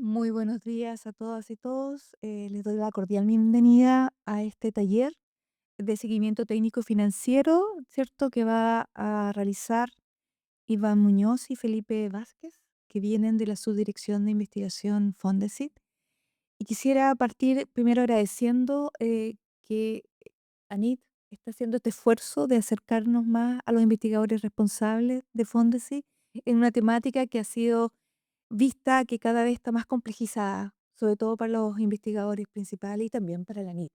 Muy buenos días a todas y todos. Les doy la cordial bienvenida a este taller de seguimiento técnico financiero, ¿cierto? Que va a realizar Iván Muñoz y Felipe Vázquez, que vienen de la Subdirección de Investigación Fondesit. Y quisiera partir primero agradeciendo que Anit está haciendo este esfuerzo de acercarnos más a los investigadores responsables de Fondesit en una temática que ha sido vista que cada vez está más complejizada, sobre todo para los investigadores principales y también para la NIT.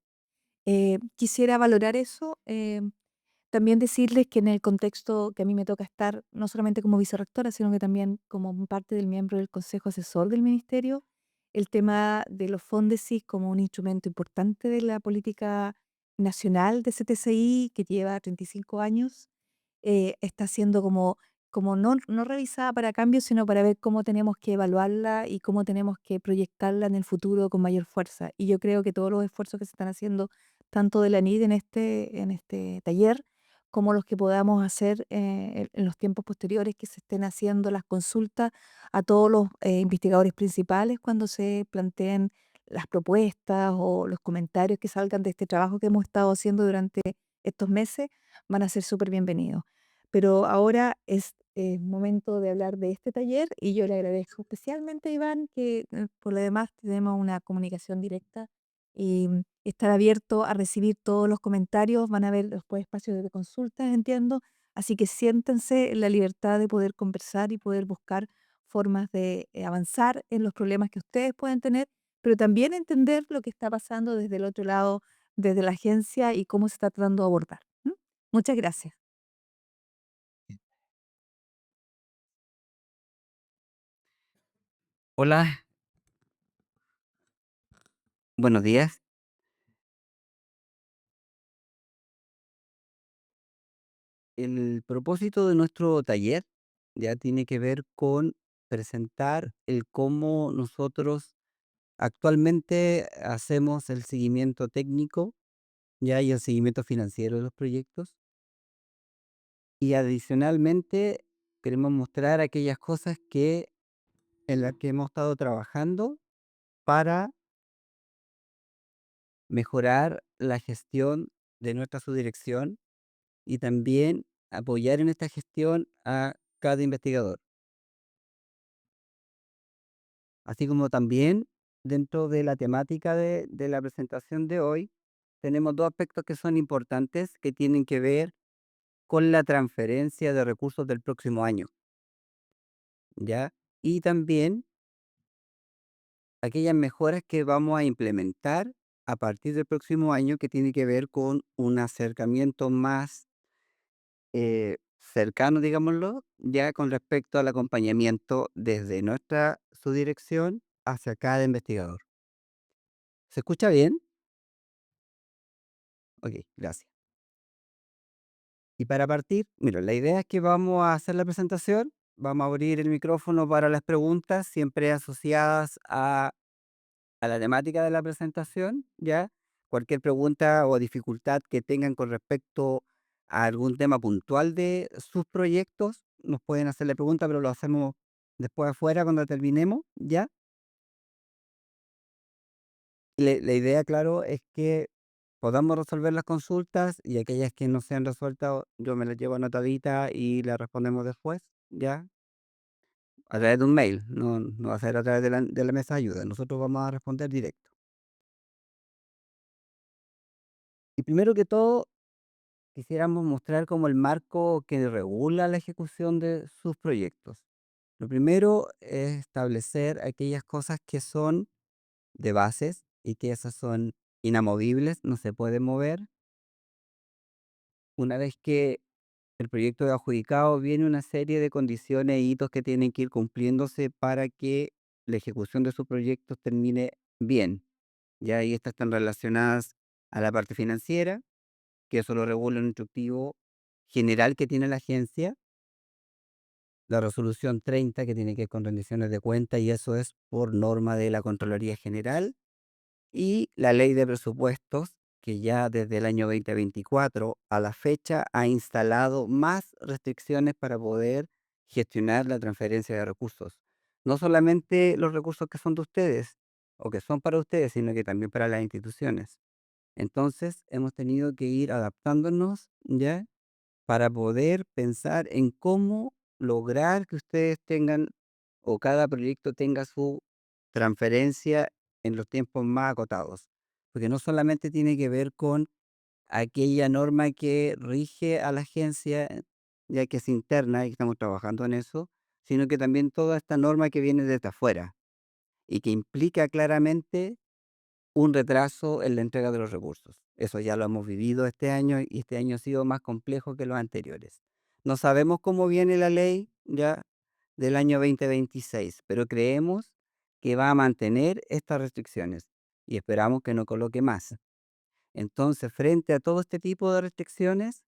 Quisiera valorar eso. También decirles que en el contexto que a mí me toca estar, no solamente como vicerrectora, sino que también como parte del miembro del Consejo Asesor del Ministerio, el tema de los Fondesis como un instrumento importante de la política nacional de CTCI, que lleva 35 años, está siendo como no revisada para cambios, sino para ver cómo tenemos que evaluarla y cómo tenemos que proyectarla en el futuro con mayor fuerza. Y yo creo que todos los esfuerzos que se están haciendo, tanto de la NID en este taller, como los que podamos hacer en los tiempos posteriores que se estén haciendo las consultas a todos los investigadores principales cuando se planteen las propuestas o los comentarios que salgan de este trabajo que hemos estado haciendo durante estos meses, van a ser súper bienvenidos. Pero ahora es momento de hablar de este taller y yo le agradezco especialmente a Iván que por lo demás tenemos una comunicación directa y estar abierto a recibir todos los comentarios. Van a haber después espacios de consultas, entiendo. Así que siéntense en la libertad de poder conversar y poder buscar formas de avanzar en los problemas que ustedes pueden tener, pero también entender lo que está pasando desde el otro lado, desde la agencia y cómo se está tratando de abordar. ¿M? Muchas gracias. Hola, buenos días. El propósito de nuestro taller ya tiene que ver con presentar el cómo nosotros actualmente hacemos el seguimiento técnico ya y el seguimiento financiero de los proyectos. Y adicionalmente queremos mostrar aquellas cosas que en las que hemos estado trabajando para mejorar la gestión de nuestra subdirección y también apoyar en esta gestión a cada investigador. Así como también dentro de la temática de la presentación de hoy, tenemos dos aspectos que son importantes que tienen que ver con la transferencia de recursos del próximo año, ¿ya? Y también aquellas mejoras que vamos a implementar a partir del próximo año que tiene que ver con un acercamiento más cercano, digámoslo, ya con respecto al acompañamiento desde nuestra subdirección hacia cada investigador. ¿Se escucha bien? Ok, gracias. Y para partir, mira, la idea es que vamos a hacer la presentación, vamos a abrir el micrófono para las preguntas, siempre asociadas a la temática de la presentación, ¿ya? Cualquier pregunta o dificultad que tengan con respecto a algún tema puntual de sus proyectos, nos pueden hacer la pregunta, pero lo hacemos después afuera cuando terminemos, ¿ya? La idea, claro, es que podamos resolver las consultas y aquellas que no sean resueltas, yo me las llevo anotadita y las respondemos después, ¿ya? A través de un mail, no va a ser a través de la mesa de ayuda. Nosotros vamos a responder directo. Y primero que todo, quisiéramos mostrar como el marco que regula la ejecución de sus proyectos. Lo primero es establecer aquellas cosas que son de bases y que esas son inamovibles, no se pueden mover. Una vez que el proyecto es adjudicado, viene una serie de condiciones e hitos que tienen que ir cumpliéndose para que la ejecución de sus proyectos termine bien. Ya ahí estas están relacionadas a la parte financiera, que eso lo regula un instructivo general que tiene la agencia, la resolución 30 que tiene que ver con rendiciones de cuenta y eso es por norma de la Contraloría General, y la ley de presupuestos, que ya desde el año 2024 a la fecha ha instalado más restricciones para poder gestionar la transferencia de recursos. No solamente los recursos que son de ustedes o que son para ustedes, sino que también para las instituciones. Entonces, hemos tenido que ir adaptándonos, ¿ya? Para poder pensar en cómo lograr que ustedes tengan o cada proyecto tenga su transferencia en los tiempos más acotados. Porque no solamente tiene que ver con aquella norma que rige a la agencia, ya que es interna y estamos trabajando en eso, sino que también toda esta norma que viene desde afuera y que implica claramente un retraso en la entrega de los recursos. Eso ya lo hemos vivido este año y este año ha sido más complejo que los anteriores. No sabemos cómo viene la ley ya del año 2026, pero creemos que va a mantener estas restricciones y esperamos que no coloque más. Entonces, frente a todo este tipo de restricciones,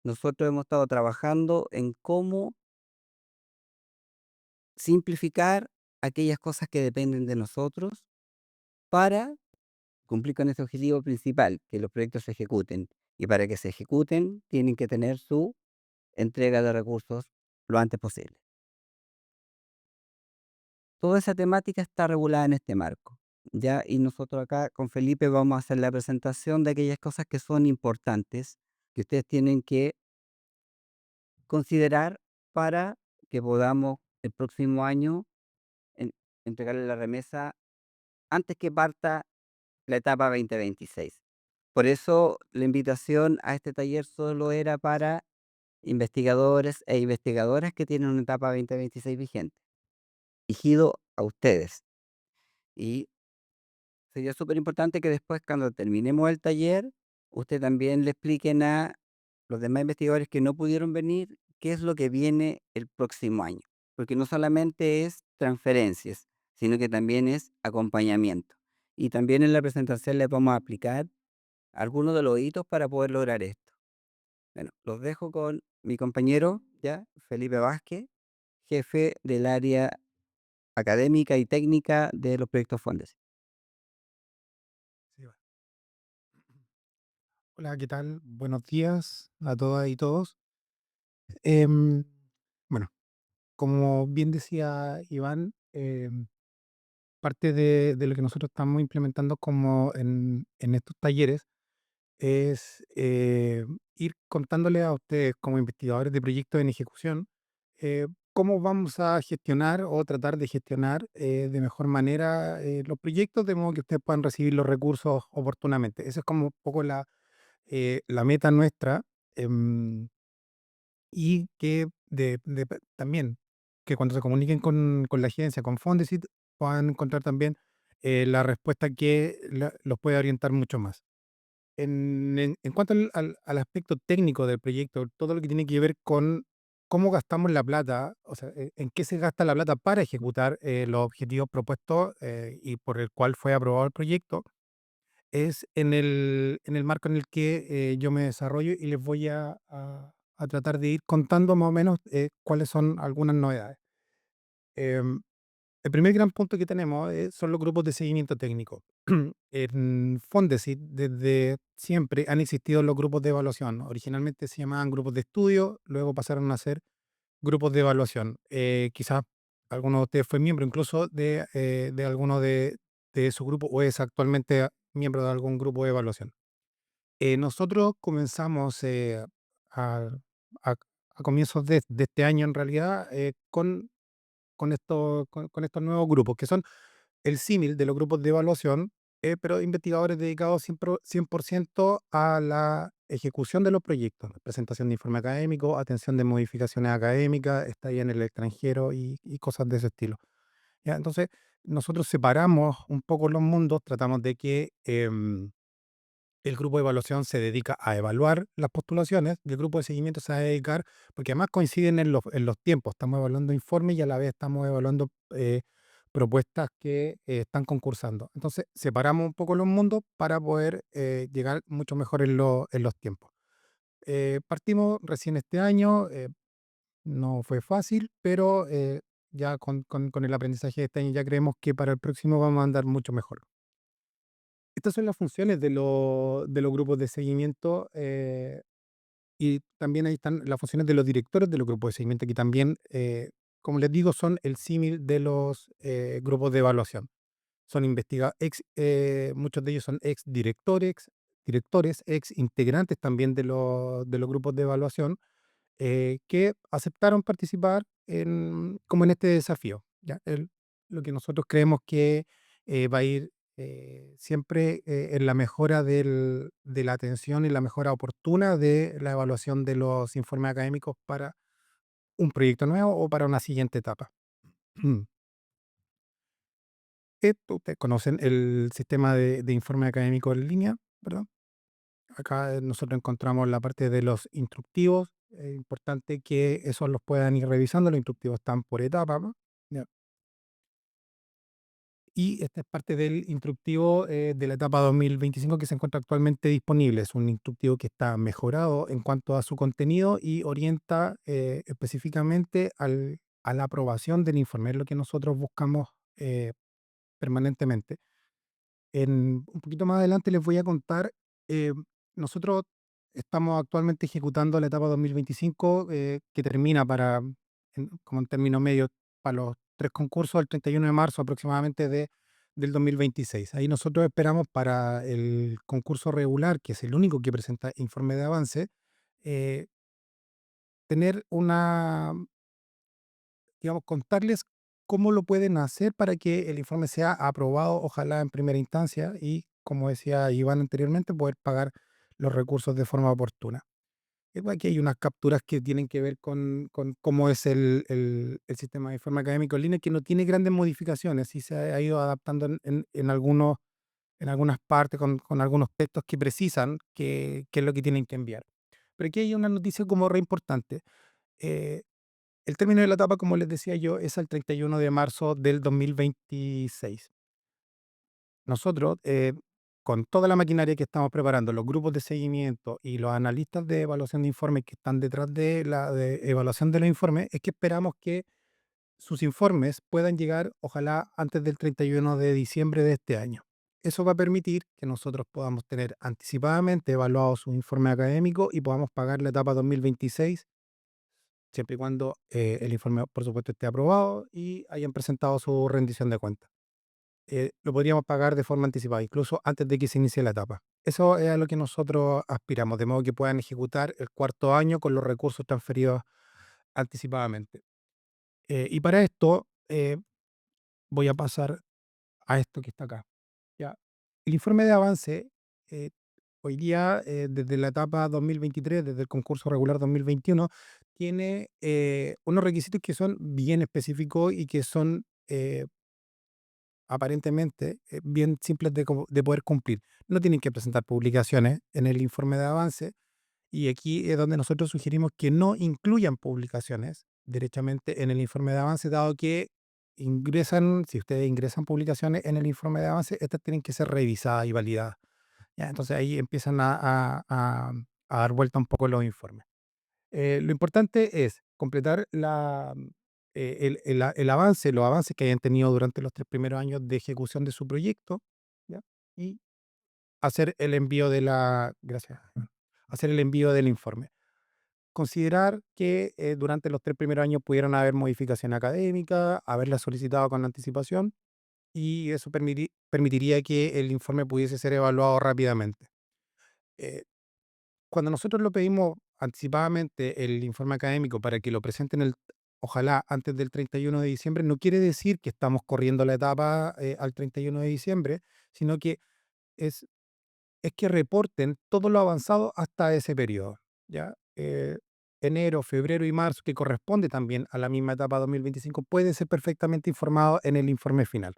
nosotros hemos estado trabajando en cómo simplificar aquellas cosas que dependen de nosotros para cumplir con ese objetivo principal, que los proyectos se ejecuten. Y para que se ejecuten, tienen que tener su entrega de recursos lo antes posible. Toda esa temática está regulada en este marco, ¿ya? Y nosotros acá con Felipe vamos a hacer la presentación de aquellas cosas que son importantes, que ustedes tienen que considerar para que podamos el próximo año en- entregarle la remesa antes que parta la etapa 2026. Por eso la invitación a este taller solo era para investigadores e investigadoras que tienen una etapa 2026 vigente, dirigido a ustedes. Y sería súper importante que después, cuando terminemos el taller, usted también le expliquen a los demás investigadores que no pudieron venir qué es lo que viene el próximo año. Porque no solamente es transferencias, sino que también es acompañamiento. Y también en la presentación les vamos a aplicar algunos de los hitos para poder lograr esto. Bueno, los dejo con mi compañero, ya, Felipe Vázquez, jefe del área académica y técnica de los proyectos Fondes. Sí, va. Hola, ¿qué tal? Buenos días a todas y todos. Em, bueno, como bien decía Iván, parte de lo que nosotros estamos implementando como en estos talleres es ir contándole a ustedes como investigadores de proyectos en ejecución cómo vamos a gestionar o tratar de gestionar de mejor manera los proyectos de modo que ustedes puedan recibir los recursos oportunamente. Esa es como un poco la meta nuestra. em, y que también que cuando se comuniquen con la agencia, con Fondesit, puedan encontrar también la respuesta que los puede orientar mucho más. En cuanto al aspecto técnico del proyecto, todo lo que tiene que ver con cómo gastamos la plata, o sea, en qué se gasta la plata para ejecutar los objetivos propuestos y por el cual fue aprobado el proyecto, es en el marco en el que yo me desarrollo y les voy a tratar de ir contando más o menos cuáles son algunas novedades. Em, el primer gran punto que tenemos son los grupos de seguimiento técnico. En Fondesit, desde siempre han existido los grupos de evaluación. Originalmente se llamaban grupos de estudio, luego pasaron a ser grupos de evaluación. Quizás alguno de ustedes fue miembro incluso de alguno de su grupo o es actualmente miembro de algún grupo de evaluación. Nosotros comenzamos a, a- a comienzos de este año en realidad con estos nuevos grupos, que son el símil de los grupos de evaluación, pero investigadores dedicados 100% a la ejecución de los proyectos, presentación de informe académico, atención de modificaciones académicas, estadía en el extranjero y cosas de ese estilo. ¿Ya? Entonces, nosotros separamos un poco los mundos, tratamos de que el grupo de evaluación se dedica a evaluar las postulaciones y el grupo de seguimiento se va a dedicar, porque además coinciden en los tiempos, estamos evaluando informes y a la vez estamos evaluando propuestas que están concursando. Entonces, separamos un poco los mundos para poder llegar mucho mejor en los tiempos. Partimos recién este año, no fue fácil, pero ya con el aprendizaje de este año ya creemos que para el próximo vamos a andar mucho mejor. Estas son las funciones de los grupos de seguimiento y también ahí están las funciones de los directores de los grupos de seguimiento que también como les digo, son el símil de los grupos de evaluación. Son muchos de ellos son ex directores, ex integrantes también de los grupos de evaluación, que aceptaron participar como en este desafío. ¿Ya? Lo que nosotros creemos que va a ir siempre en la mejora de la atención y la mejora oportuna de la evaluación de los informes académicos para un proyecto nuevo o para una siguiente etapa. Ustedes conocen el sistema de informe académico en línea, ¿verdad? Acá nosotros encontramos la parte de los instructivos. Es importante que esos los puedan ir revisando. Los instructivos están por etapa, ¿no? Ya. Y esta es parte del instructivo de la etapa 2025 que se encuentra actualmente disponible. Es un instructivo que está mejorado en cuanto a su contenido y orienta específicamente a la aprobación del informe. Es lo que nosotros buscamos permanentemente. Un poquito más adelante les voy a contar, eh, nosotros estamos actualmente ejecutando la etapa 2025, que termina como en término medio, para los 3 concursos el 31 de marzo aproximadamente del 2026. Ahí nosotros esperamos para el concurso regular, que es el único que presenta informe de avance, eh, tener digamos, contarles cómo lo pueden hacer para que el informe sea aprobado, ojalá en primera instancia, y como decía Iván anteriormente, poder pagar los recursos de forma oportuna. Aquí hay unas capturas que tienen que ver con cómo es el sistema de informe académico en línea, que no tiene grandes modificaciones y se ha ido adaptando en algunas partes con algunos textos que precisan qué es lo que tienen que enviar. Pero aquí hay una noticia como re importante. Eh, el término de la etapa, como les decía yo, es el 31 de marzo del 2026. Nosotros, con toda la maquinaria que estamos preparando, los grupos de seguimiento y los analistas de evaluación de informes que están detrás de la evaluación de los informes, es que esperamos que sus informes puedan llegar, ojalá, antes del 31 de diciembre de este año. Eso va a permitir que nosotros podamos tener anticipadamente evaluado su informe académico y podamos pagar la etapa 2026 siempre y cuando el informe, por supuesto, esté aprobado y hayan presentado su rendición de cuentas. Lo podríamos pagar de forma anticipada, incluso antes de que se inicie la etapa. Eso es a lo que nosotros aspiramos, de modo que puedan ejecutar el cuarto año con los recursos transferidos anticipadamente. Y para esto voy a pasar a esto que está acá. ¿Ya? El informe de avance, eh, hoy día, desde la etapa 2023, desde el concurso regular 2021, tiene unos requisitos que son bien específicos y que son aparentemente bien simples de poder cumplir. No tienen que presentar publicaciones en el informe de avance y aquí es donde nosotros sugerimos que no incluyan publicaciones derechamente en el informe de avance, dado que si ustedes ingresan publicaciones en el informe de avance, estas tienen que ser revisadas y validadas. ¿Ya? Entonces ahí empiezan a dar vuelta un poco los informes. Lo importante es completar los avances que hayan tenido durante los 3 primeros años de ejecución de su proyecto, ¿ya? Y hacer el envío gracias, hacer el envío del informe. Considerar que durante los 3 primeros años pudieron haber modificación académica, haberla solicitado con anticipación y eso permitiría que el informe pudiese ser evaluado rápidamente. Eh, Cuando nosotros lo pedimos anticipadamente el informe académico para que lo presenten ojalá antes del 31 de diciembre, no quiere decir que estamos corriendo la etapa al 31 de diciembre, sino que es, es que reporten todo lo avanzado hasta ese periodo, ¿ya? Enero, febrero y marzo, que corresponde también a la misma etapa 2025, puede ser perfectamente informado en el informe final.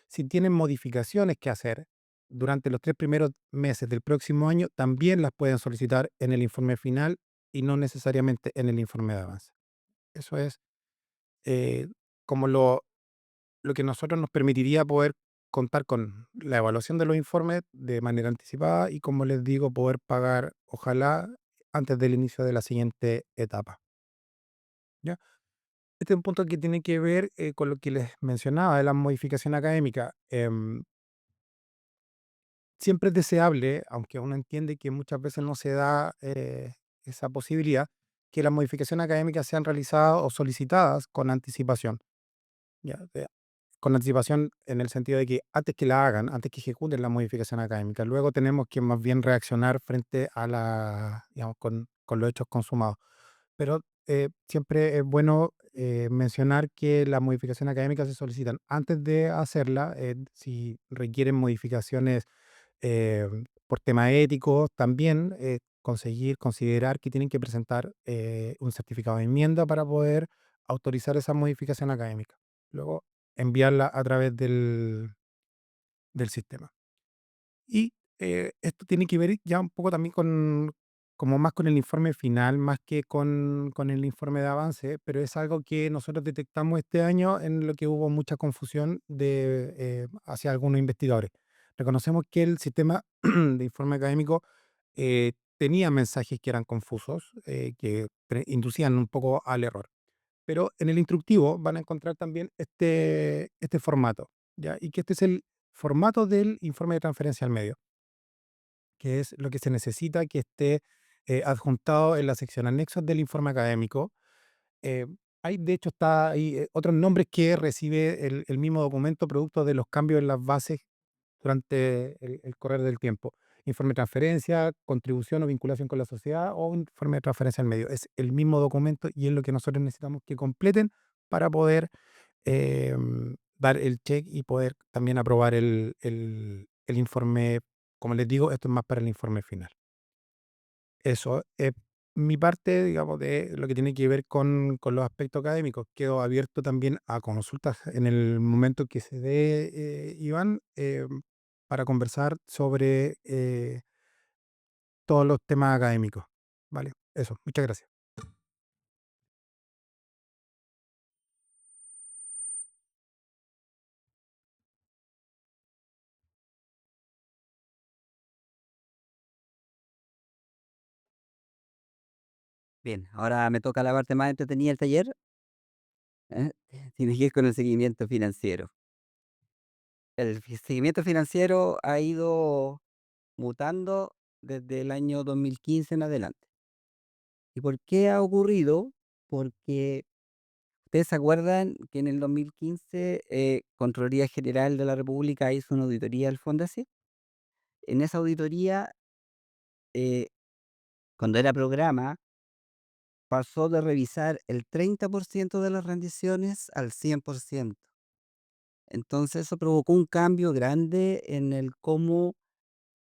Si tienen modificaciones que hacer durante los 3 primeros meses del próximo año, también las pueden solicitar en el informe final y no necesariamente en el informe de avance. Eso es eh, como lo que nosotros nos permitiría poder contar con la evaluación de los informes de manera anticipada y, como les digo, poder pagar, ojalá, antes del inicio de la siguiente etapa. ¿Ya? Este es un punto que tiene que ver con lo que les mencionaba de la modificación académica. Siempre es deseable, aunque uno entiende que muchas veces no se da esa posibilidad, que las modificaciones académicas sean realizadas o solicitadas con anticipación. Ya, con anticipación en el sentido de que antes que la hagan, antes que ejecuten la modificación académica, luego tenemos que más bien reaccionar frente a digamos, con los hechos consumados. Pero siempre es bueno mencionar que las modificaciones académicas se solicitan antes de hacerla, si requieren modificaciones eh, por tema ético, también conseguir, considerar que tienen que presentar un certificado de enmienda para poder autorizar esa modificación académica. Luego enviarla a través del sistema. Y esto tiene que ver ya un poco también como más con el informe final, más que con el informe de avance, pero es algo que nosotros detectamos este año en lo que hubo mucha confusión hacia algunos investigadores. Reconocemos que el sistema de informe académico tenía mensajes que eran confusos, que inducían un poco al error. Pero en el instructivo van a encontrar también este formato, ¿ya? Y que este es el formato del informe de transferencia al medio, que es lo que se necesita que esté adjuntado en la sección anexos del informe académico. Eh, Hay, de hecho, está ahí otros nombres que recibe el mismo documento producto de los cambios en las bases durante el correr del tiempo. Informe de transferencia, contribución o vinculación con la sociedad o informe de transferencia al medio. Es el mismo documento y es lo que nosotros necesitamos que completen para poder dar el check y poder también aprobar el informe. Como les digo, esto es más para el informe final. Eso es mi parte, digamos, de lo que tiene que ver con los aspectos académicos. Quedo abierto también a consultas en el momento que se dé, Iván, para conversar sobre todos los temas académicos. Vale, eso, muchas gracias. Bien, ahora me toca la parte más entretenida del taller, ¿eh? Tiene que ir con el seguimiento financiero. Seguimiento financiero ha ido mutando desde el año 2015 en adelante. ¿Y por qué ha ocurrido? Porque ustedes se acuerdan que en el 2015 Contraloría General de la República hizo una auditoría al Fondesit. En esa auditoría, eh, cuando era programa, pasó de revisar el 30% de las rendiciones al 100%. Entonces eso provocó un cambio grande en el cómo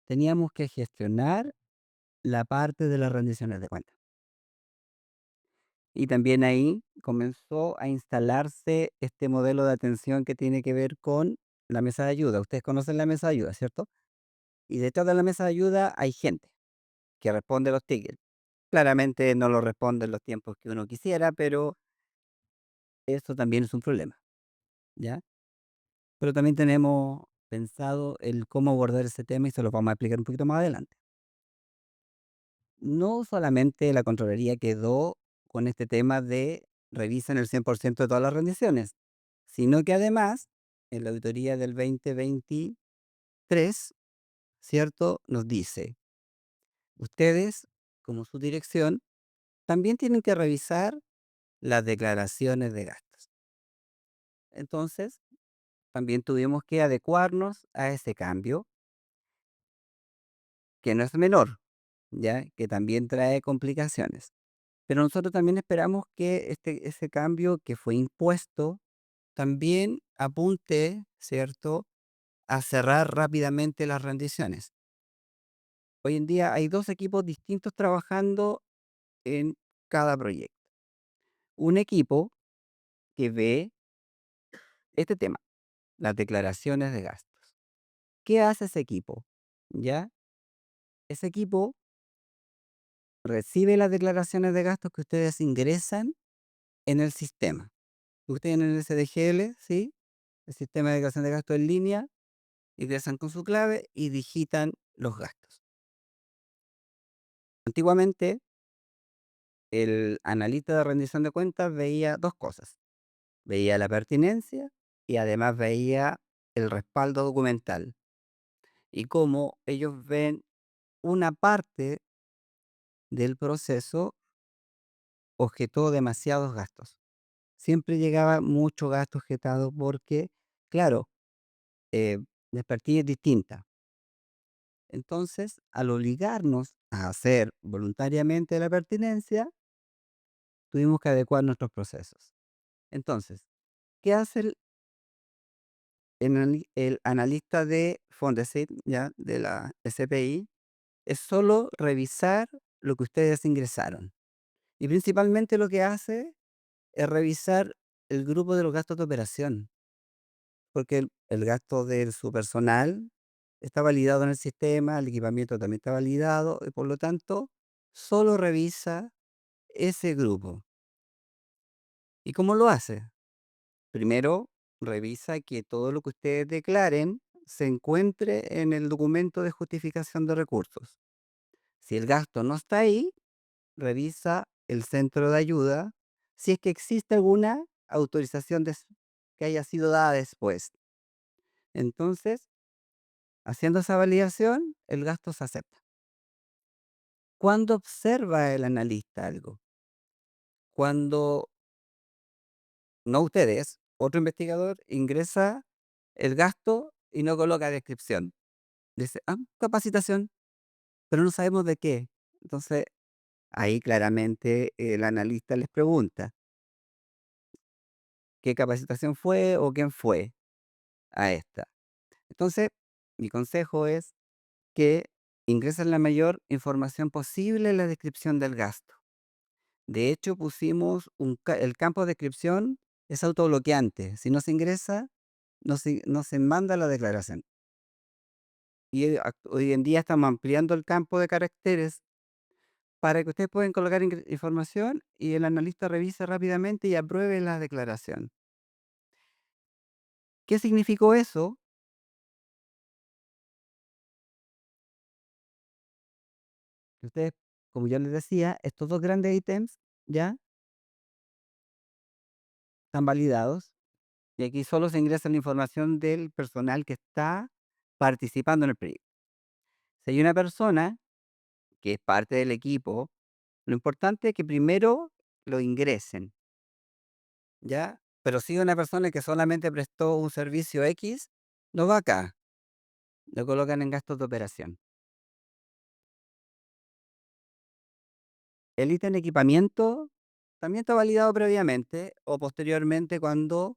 teníamos que gestionar la parte de las rendiciones de cuentas. Y también ahí comenzó a instalarse este modelo de atención que tiene que ver con la mesa de ayuda. Ustedes conocen la mesa de ayuda, ¿cierto? Y detrás de la mesa de ayuda hay gente que responde los tickets. Claramente no lo responde en los tiempos que uno quisiera, pero eso también es un problema, ¿ya? Pero también tenemos pensado el cómo abordar ese tema y se lo vamos a explicar un poquito más adelante. No solamente la Contraloría quedó con este tema de revisan el 100% de todas las rendiciones, sino que además, en la auditoría del 2023, ¿cierto? Nos dice, ustedes, como su dirección, también tienen que revisar las declaraciones de gastos. Entonces, también tuvimos que adecuarnos a ese cambio, que no es menor, ¿ya? Que también trae complicaciones. Pero nosotros también esperamos que ese cambio que fue impuesto también apunte, ¿cierto?, a cerrar rápidamente las rendiciones. Hoy en día hay 2 equipos distintos trabajando en cada proyecto. Un equipo que ve este tema, las declaraciones de gastos. ¿Qué hace ese equipo? ¿Ya? Ese equipo recibe las declaraciones de gastos que ustedes ingresan en el sistema. Ustedes en el SDGL, ¿sí? El sistema de declaración de gastos en línea, ingresan con su clave y digitan los gastos. Antiguamente, el analista de rendición de cuentas veía 2 cosas. Veía la pertinencia y además veía el respaldo documental. Y cómo ellos ven una parte del proceso objetó demasiados gastos. Siempre llegaba mucho gasto objetado porque, claro, eh, la expertise es distinta. Entonces, al obligarnos a hacer voluntariamente la pertinencia, tuvimos que adecuar nuestros procesos. Entonces, ¿qué hace el analista de Fondesit, ya, de la SPI? Es solo revisar lo que ustedes ingresaron. Y principalmente lo que hace es revisar el grupo de los gastos de operación, porque el gasto de su personal está validado en el sistema, el equipamiento también está validado, y por lo tanto, solo revisa ese grupo. ¿Y cómo lo hace? Primero, revisa que todo lo que ustedes declaren se encuentre en el documento de justificación de recursos. Si el gasto no está ahí, revisa el centro de ayuda si es que existe alguna autorización que haya sido dada después. Entonces, haciendo esa validación, el gasto se acepta. ¿Cuándo observa el analista algo? Cuando, no ustedes, otro investigador ingresa el gasto y no coloca descripción. Dice, capacitación, pero no sabemos de qué. Entonces, ahí claramente el analista les pregunta, ¿qué capacitación fue o quién fue a esta? Entonces, mi consejo es que ingresen la mayor información posible en la descripción del gasto. De hecho, pusimos el campo de descripción es autobloqueante. Si no se ingresa, no se manda la declaración. Y hoy en día estamos ampliando el campo de caracteres para que ustedes puedan colocar información y el analista revise rápidamente y apruebe la declaración. ¿Qué significó eso? Que ustedes, como yo les decía, estos dos grandes ítems ya están validados y aquí solo se ingresa la información del personal que está participando en el proyecto. Si hay una persona que es parte del equipo, lo importante es que primero lo ingresen, ¿ya? Pero si una persona que solamente prestó un servicio X, no va acá, lo colocan en gastos de operación. El ítem de equipamiento también está validado previamente o posteriormente cuando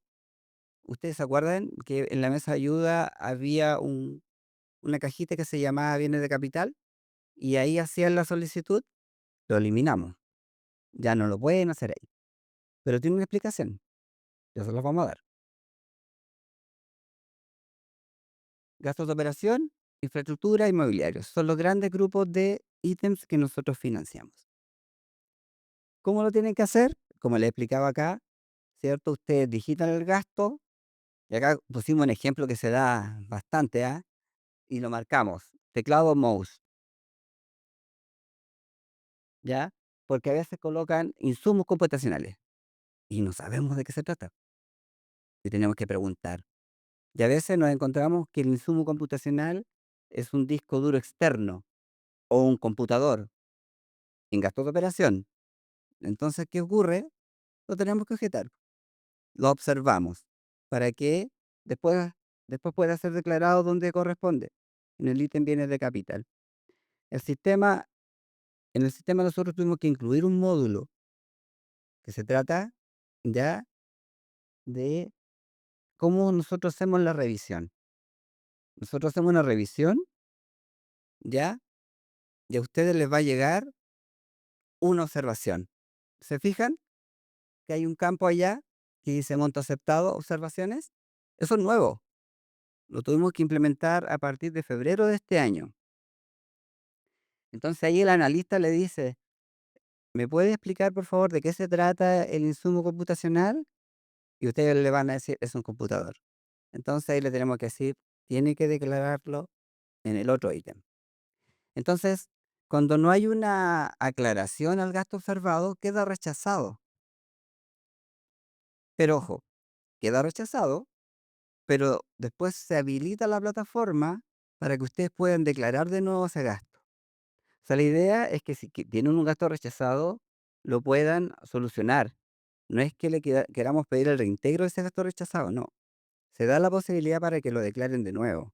ustedes se acuerdan que en la mesa de ayuda había una cajita que se llamaba bienes de capital y ahí hacían la solicitud, lo eliminamos. Ya no lo pueden hacer ahí. Pero tiene una explicación. Ya se los vamos a dar. Gastos de operación, infraestructura, inmobiliarios. Son los grandes grupos de ítems que nosotros financiamos. ¿Cómo lo tienen que hacer? Como les explicaba acá, ¿cierto? Ustedes digitan el gasto, y acá pusimos un ejemplo que se da bastante, ¿ah? Y lo marcamos, teclado mouse, ¿ya? Porque a veces colocan insumos computacionales y no sabemos de qué se trata y tenemos que preguntar. Y a veces nos encontramos que el insumo computacional es un disco duro externo o un computador en gastos de operación. Entonces, ¿qué ocurre? Lo tenemos que objetar, lo observamos para que después, después pueda ser declarado donde corresponde, en el ítem bienes de capital. El sistema, en el sistema nosotros tuvimos que incluir un módulo que se trata ya de cómo nosotros hacemos la revisión. Nosotros hacemos una revisión, ya, y a ustedes les va a llegar una observación. ¿Se fijan que hay un campo allá que dice monto aceptado, observaciones? Eso es nuevo. Lo tuvimos que implementar a partir de febrero de este año. Entonces ahí el analista le dice, ¿me puede explicar por favor de qué se trata el insumo computacional? Y ustedes le van a decir, es un computador. Entonces ahí le tenemos que decir, tiene que declararlo en el otro ítem. Entonces, cuando no hay una aclaración al gasto observado, queda rechazado. Pero ojo, queda rechazado, pero después se habilita la plataforma para que ustedes puedan declarar de nuevo ese gasto. O sea, la idea es que si tienen un gasto rechazado, lo puedan solucionar. No es que queramos pedir el reintegro de ese gasto rechazado, no. Se da la posibilidad para que lo declaren de nuevo.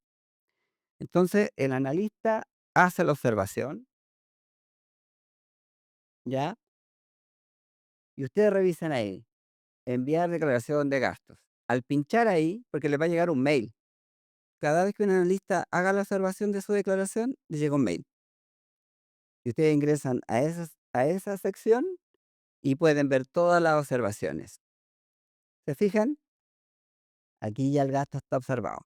Entonces, el analista hace la observación, ¿ya? Y ustedes revisan ahí, enviar declaración de gastos. Al pinchar ahí, porque les va a llegar un mail. Cada vez que un analista haga la observación de su declaración, le llega un mail. Y ustedes ingresan a esa sección y pueden ver todas las observaciones. ¿Se fijan? Aquí ya el gasto está observado.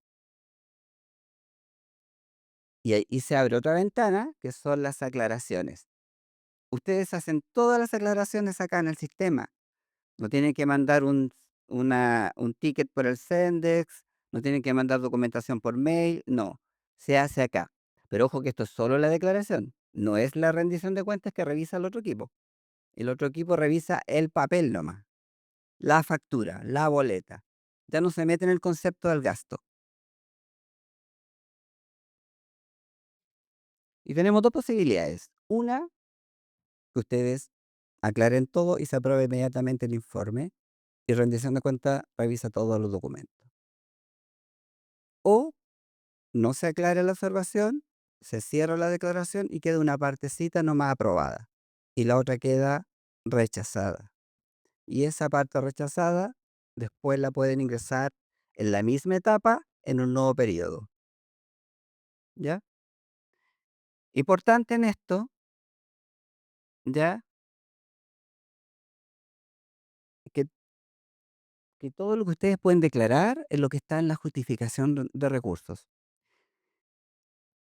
Y ahí se abre otra ventana, que son las aclaraciones. Ustedes hacen todas las aclaraciones acá en el sistema. No tienen que mandar un ticket por el Sendex, no tienen que mandar documentación por mail, no. Se hace acá. Pero ojo que esto es solo la declaración, no es la rendición de cuentas que revisa el otro equipo. El otro equipo revisa el papel nomás, la factura, la boleta. Ya no se mete en el concepto del gasto. Y tenemos dos posibilidades. Una, que ustedes aclaren todo y se apruebe inmediatamente el informe y rendición de cuentas revisa todos los documentos. O no se aclara la observación, se cierra la declaración y queda una partecita nomás aprobada y la otra queda rechazada. Y esa parte rechazada después la pueden ingresar en la misma etapa en un nuevo periodo, ¿ya? Importante en esto, ¿ya? Que, que todo lo que ustedes pueden declarar es lo que está en la justificación de recursos.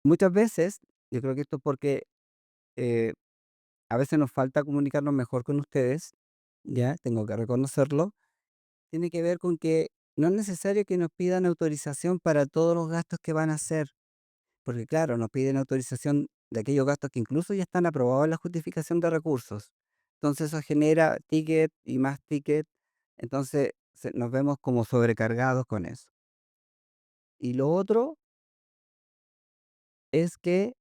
Muchas veces, yo creo que esto es porque eh, a veces nos falta comunicarnos mejor con ustedes, ¿ya? Tengo que reconocerlo. Tiene que ver con que no es necesario que nos pidan autorización para todos los gastos que van a hacer, porque claro, nos piden autorización de aquellos gastos que incluso ya están aprobados en la justificación de recursos. Entonces eso genera ticket y más ticket, entonces nos vemos como sobrecargados con eso. Y lo otro es que,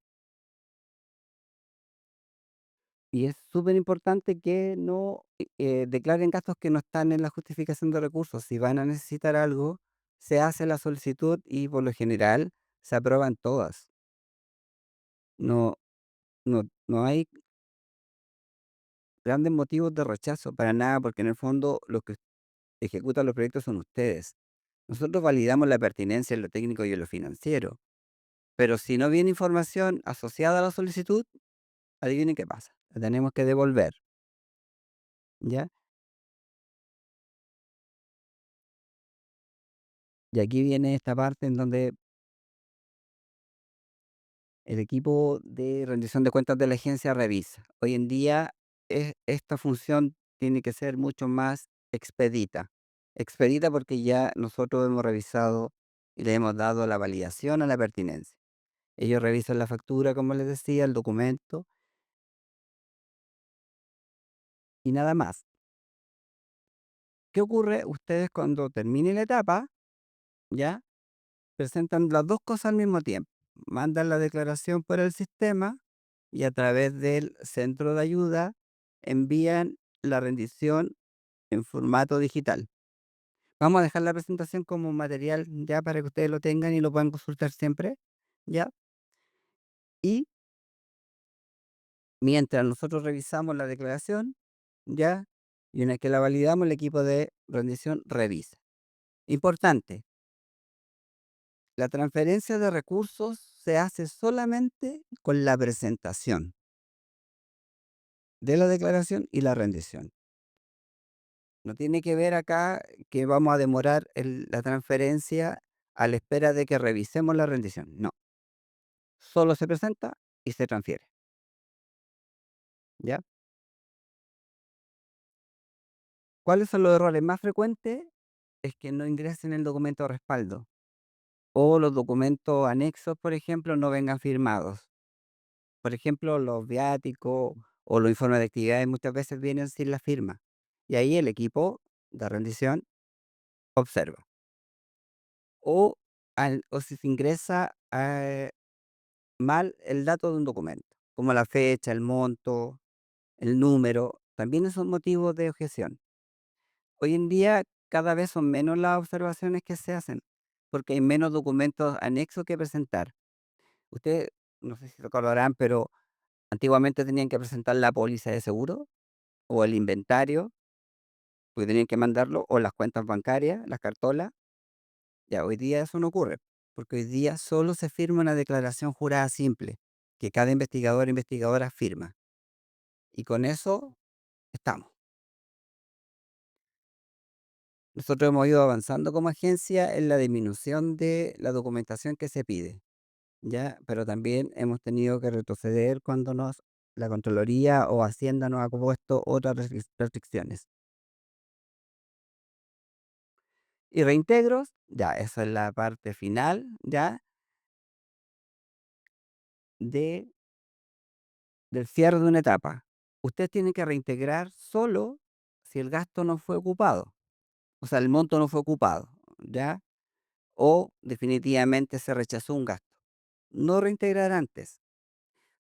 y es súper importante que no declaren gastos que no están en la justificación de recursos. Si van a necesitar algo, se hace la solicitud y por lo general se aprueban todas. No, no hay grandes motivos de rechazo para nada, porque en el fondo los que ejecutan los proyectos son ustedes. Nosotros validamos la pertinencia en lo técnico y en lo financiero, pero si no viene información asociada a la solicitud, adivinen qué pasa. La tenemos que devolver, ¿ya? Y aquí viene esta parte en donde el equipo de rendición de cuentas de la agencia revisa. Hoy en día esta función tiene que ser mucho más expedita. Expedita porque ya nosotros hemos revisado y le hemos dado la validación a la pertinencia. Ellos revisan la factura, como les decía, el documento y nada más. ¿Qué ocurre? Ustedes cuando termine la etapa, ya presentan las dos cosas al mismo tiempo. Mandan la declaración por el sistema y a través del centro de ayuda envían la rendición en formato digital. Vamos a dejar la presentación como material ya para que ustedes lo tengan y lo puedan consultar siempre, ¿ya? Y mientras nosotros revisamos la declaración, ¿ya? Y una vez que la validamos, el equipo de rendición revisa. Importante, la transferencia de recursos se hace solamente con la presentación de la declaración y la rendición. No tiene que ver acá que vamos a demorar la transferencia a la espera de que revisemos la rendición. No, solo se presenta y se transfiere. ¿Ya? ¿Cuáles son los errores más frecuentes? Es que no ingresen el documento de respaldo o los documentos anexos, por ejemplo, no vengan firmados. Por ejemplo, los viáticos o los informes de actividades muchas veces vienen sin la firma. Y ahí el equipo de rendición observa. O si se ingresa mal el dato de un documento, como la fecha, el monto, el número. También es un motivo de objeción. Hoy en día cada vez son menos las observaciones que se hacen, porque hay menos documentos anexos que presentar. Ustedes, no sé si se acordarán, pero antiguamente tenían que presentar la póliza de seguro o el inventario, porque tenían que mandarlo, o las cuentas bancarias, las cartolas. Ya, hoy día eso no ocurre, porque hoy día solo se firma una declaración jurada simple, que cada investigador o investigadora firma. Y con eso estamos. Nosotros hemos ido avanzando como agencia en la disminución de la documentación que se pide, ¿ya? Pero también hemos tenido que retroceder cuando la Contraloría o Hacienda nos ha puesto otras restricciones. Y reintegros, ya, esa es la parte final, ya, de, del cierre de una etapa. Usted tiene que reintegrar solo si el gasto no fue ocupado, o sea, el monto no fue ocupado, ¿ya? O definitivamente se rechazó un gasto. No reintegrar antes.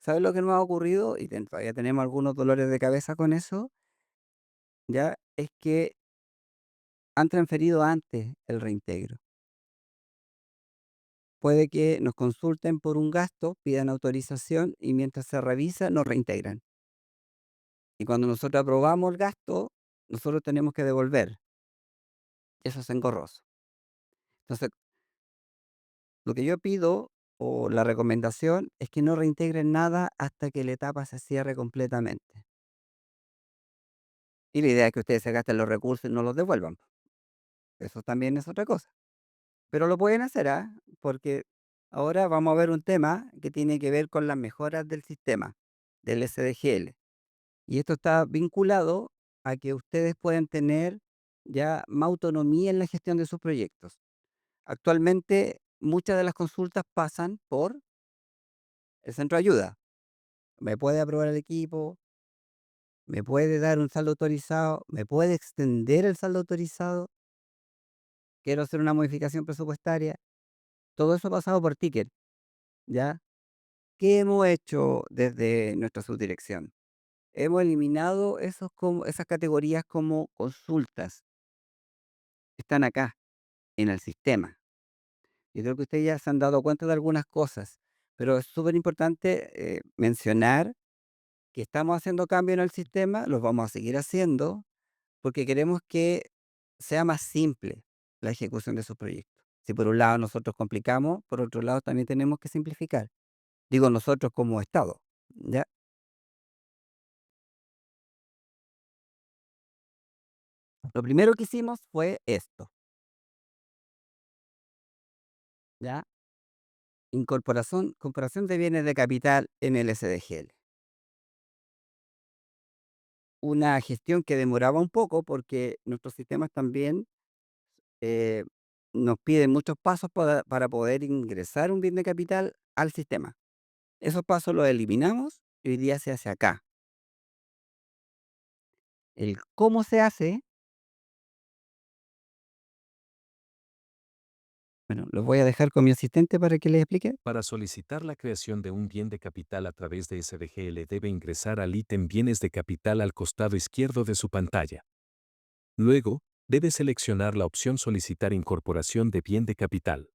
¿Sabes lo que nos ha ocurrido? Y todavía tenemos algunos dolores de cabeza con eso, ¿ya? Es que han transferido antes el reintegro. Puede que nos consulten por un gasto, pidan autorización y mientras se revisa nos reintegran. Y cuando nosotros aprobamos el gasto, nosotros tenemos que devolver. Eso es engorroso. Entonces, lo que yo pido o la recomendación es que no reintegren nada hasta que la etapa se cierre completamente. Y la idea es que ustedes se gasten los recursos y no los devuelvan. Eso también es otra cosa. Pero lo pueden hacer, ¿ah? Porque ahora vamos a ver un tema que tiene que ver con las mejoras del sistema, del SDGL. Y esto está vinculado a que ustedes puedan tener ya más autonomía en la gestión de sus proyectos. Actualmente, muchas de las consultas pasan por el centro de ayuda. ¿Me puede aprobar el equipo? ¿Me puede dar un saldo autorizado? ¿Me puede extender el saldo autorizado? Quiero hacer una modificación presupuestaria. Todo eso ha pasado por ticket, ¿ya? ¿Qué hemos hecho desde nuestra subdirección? Hemos eliminado esas categorías como consultas. Están acá, en el sistema. Yo creo que ustedes ya se han dado cuenta de algunas cosas, pero es súper importante mencionar que estamos haciendo cambios en el sistema, los vamos a seguir haciendo, porque queremos que sea más simple la ejecución de sus proyectos. Si por un lado nosotros complicamos, por otro lado también tenemos que simplificar. Digo nosotros como Estado, ¿ya? Lo primero que hicimos fue esto, ¿ya? Incorporación de bienes de capital en el SDGL. Una gestión que demoraba un poco porque nuestros sistemas también eh, nos piden muchos pasos para poder ingresar un bien de capital al sistema. Esos pasos los eliminamos y hoy día se hace acá. El cómo se hace, bueno, lo voy a dejar con mi asistente para que les explique. Para solicitar la creación de un bien de capital a través de SDGL debe ingresar al ítem Bienes de capital al costado izquierdo de su pantalla. Luego, debe seleccionar la opción Solicitar incorporación de bien de capital.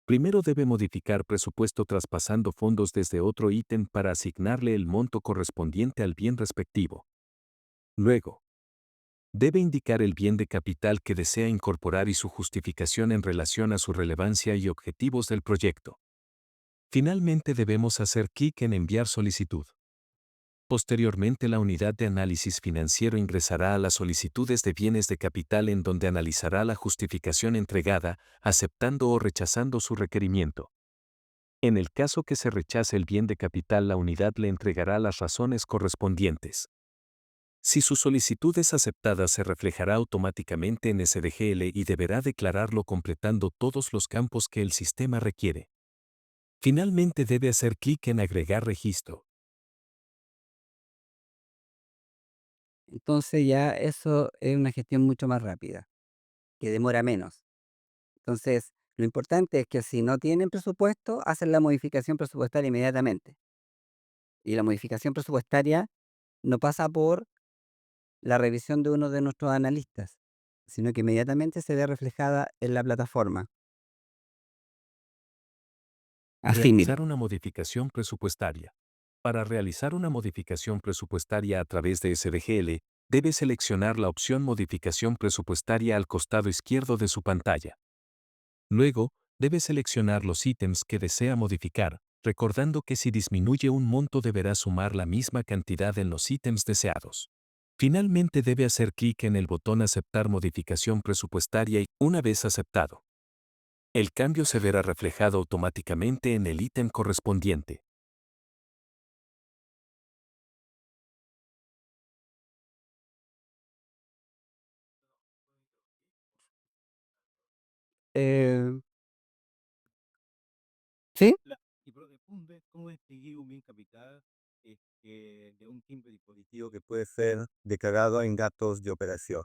Primero debe modificar presupuesto traspasando fondos desde otro ítem para asignarle el monto correspondiente al bien respectivo. Luego, debe indicar el bien de capital que desea incorporar y su justificación en relación a su relevancia y objetivos del proyecto. Finalmente debemos hacer clic en Enviar solicitud. Posteriormente la unidad de análisis financiero ingresará a las solicitudes de bienes de capital en donde analizará la justificación entregada, aceptando o rechazando su requerimiento. En el caso que se rechace el bien de capital, la unidad le entregará las razones correspondientes. Si su solicitud es aceptada, se reflejará automáticamente en SDGL y deberá declararlo completando todos los campos que el sistema requiere. Finalmente debe hacer clic en Agregar registro. Entonces ya eso es una gestión mucho más rápida, que demora menos. Entonces, lo importante es que si no tienen presupuesto, hacen la modificación presupuestaria inmediatamente. Y la modificación presupuestaria no pasa por la revisión de uno de nuestros analistas, sino que inmediatamente se ve reflejada en la plataforma. Así, mire. Realizar una modificación presupuestaria. Para realizar una modificación presupuestaria a través de SDGL, debe seleccionar la opción Modificación presupuestaria al costado izquierdo de su pantalla. Luego, debe seleccionar los ítems que desea modificar, recordando que si disminuye un monto deberá sumar la misma cantidad en los ítems deseados. Finalmente debe hacer clic en el botón Aceptar modificación presupuestaria y, una vez aceptado, el cambio se verá reflejado automáticamente en el ítem correspondiente. Eh, ¿Sí? Y profunde cómo distinguir un bien capital de un simple dispositivo que puede ser declarado en gastos de operación.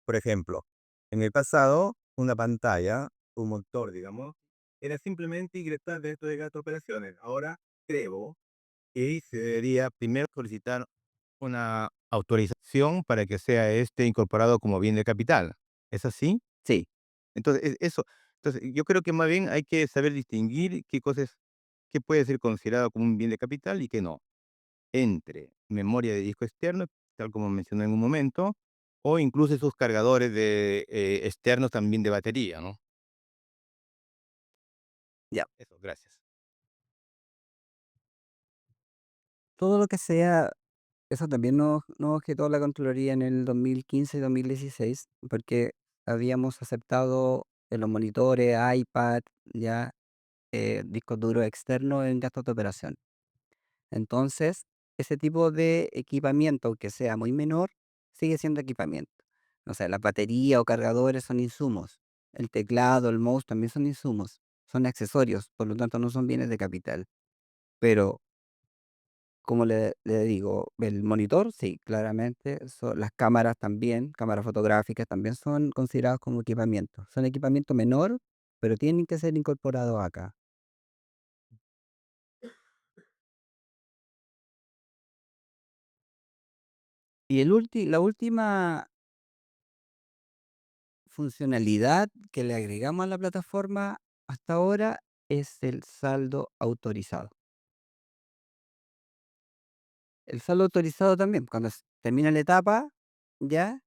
Por ejemplo, en el pasado, una pantalla, un motor, digamos, era simplemente ingresar dentro de gastos de operaciones. Ahora creo que se debería primero solicitar una autorización para que sea incorporado como bien de capital. ¿Es así? Sí. Entonces, eso. Entonces, yo creo que más bien hay que saber distinguir qué puede ser considerado como un bien de capital y qué no. Entre memoria de disco externo, tal como mencioné en un momento, o incluso esos cargadores externos también de batería, ¿no? Ya. Eso, gracias. Todo lo que sea, eso también nos objetó la Contraloría en el 2015 y 2016, porque habíamos aceptado en los monitores, iPad, ya discos duros externos en gastos de operación. Entonces, ese tipo de equipamiento, aunque sea muy menor, sigue siendo equipamiento. O sea, la batería o cargadores son insumos. El teclado, el mouse también son insumos. Son accesorios, por lo tanto no son bienes de capital. Pero, como le digo, el monitor, sí, claramente. Las cámaras también, cámaras fotográficas también son considerados como equipamiento. Son equipamiento menor, pero tienen que ser incorporados acá. Y la última funcionalidad que le agregamos a la plataforma hasta ahora es el saldo autorizado. El saldo autorizado también, cuando termina la etapa, ya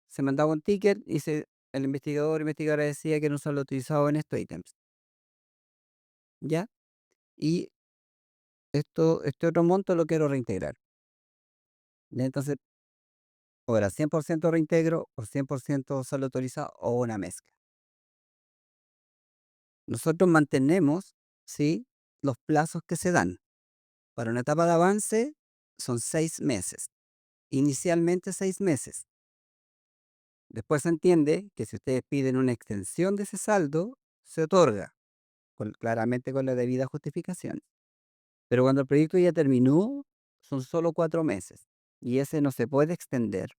se mandaba un ticket y el investigador o investigadora decía que era un saldo autorizado en estos ítems, ¿ya? Y este otro monto lo quiero reintegrar. ¿Ya? Entonces, o era 100% reintegro, o 100% saldo autorizado, o una mezcla. Nosotros mantenemos, ¿sí?, los plazos que se dan. Para una etapa de avance son 6 meses. Inicialmente 6 meses. Después se entiende que si ustedes piden una extensión de ese saldo, se otorga, claramente con la debida justificación. Pero cuando el proyecto ya terminó, son solo 4 meses. Y ese no se puede extender.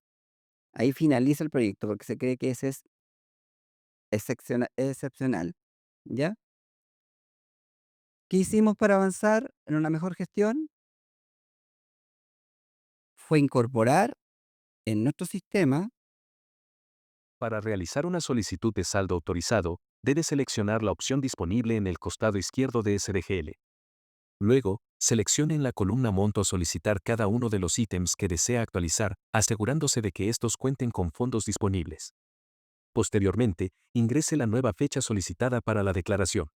Ahí finaliza el proyecto porque se cree que ese es excepcional. ¿Ya? ¿Qué hicimos para avanzar en una mejor gestión? Fue incorporar en nuestro sistema. Para realizar una solicitud de saldo autorizado, debe seleccionar la opción disponible en el costado izquierdo de SDGL. Luego, seleccione en la columna Monto a solicitar cada uno de los ítems que desea actualizar, asegurándose de que estos cuenten con fondos disponibles. Posteriormente, ingrese la nueva fecha solicitada para la declaración.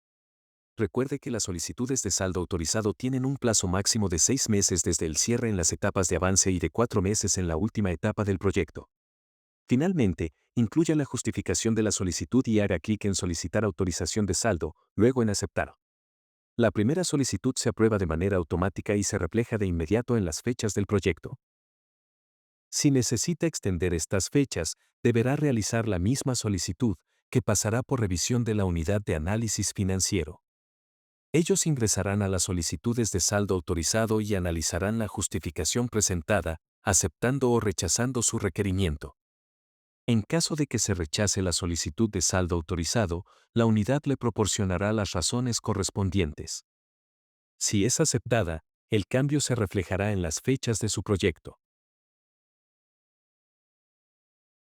Recuerde que las solicitudes de saldo autorizado tienen un plazo máximo de 6 meses desde el cierre en las etapas de avance y de 4 meses en la última etapa del proyecto. Finalmente, incluya la justificación de la solicitud y haga clic en Solicitar autorización de saldo, luego en Aceptar. La primera solicitud se aprueba de manera automática y se refleja de inmediato en las fechas del proyecto. Si necesita extender estas fechas, deberá realizar la misma solicitud, que pasará por revisión de la unidad de análisis financiero. Ellos ingresarán a las solicitudes de saldo autorizado y analizarán la justificación presentada, aceptando o rechazando su requerimiento. En caso de que se rechace la solicitud de saldo autorizado, la unidad le proporcionará las razones correspondientes. Si es aceptada, el cambio se reflejará en las fechas de su proyecto.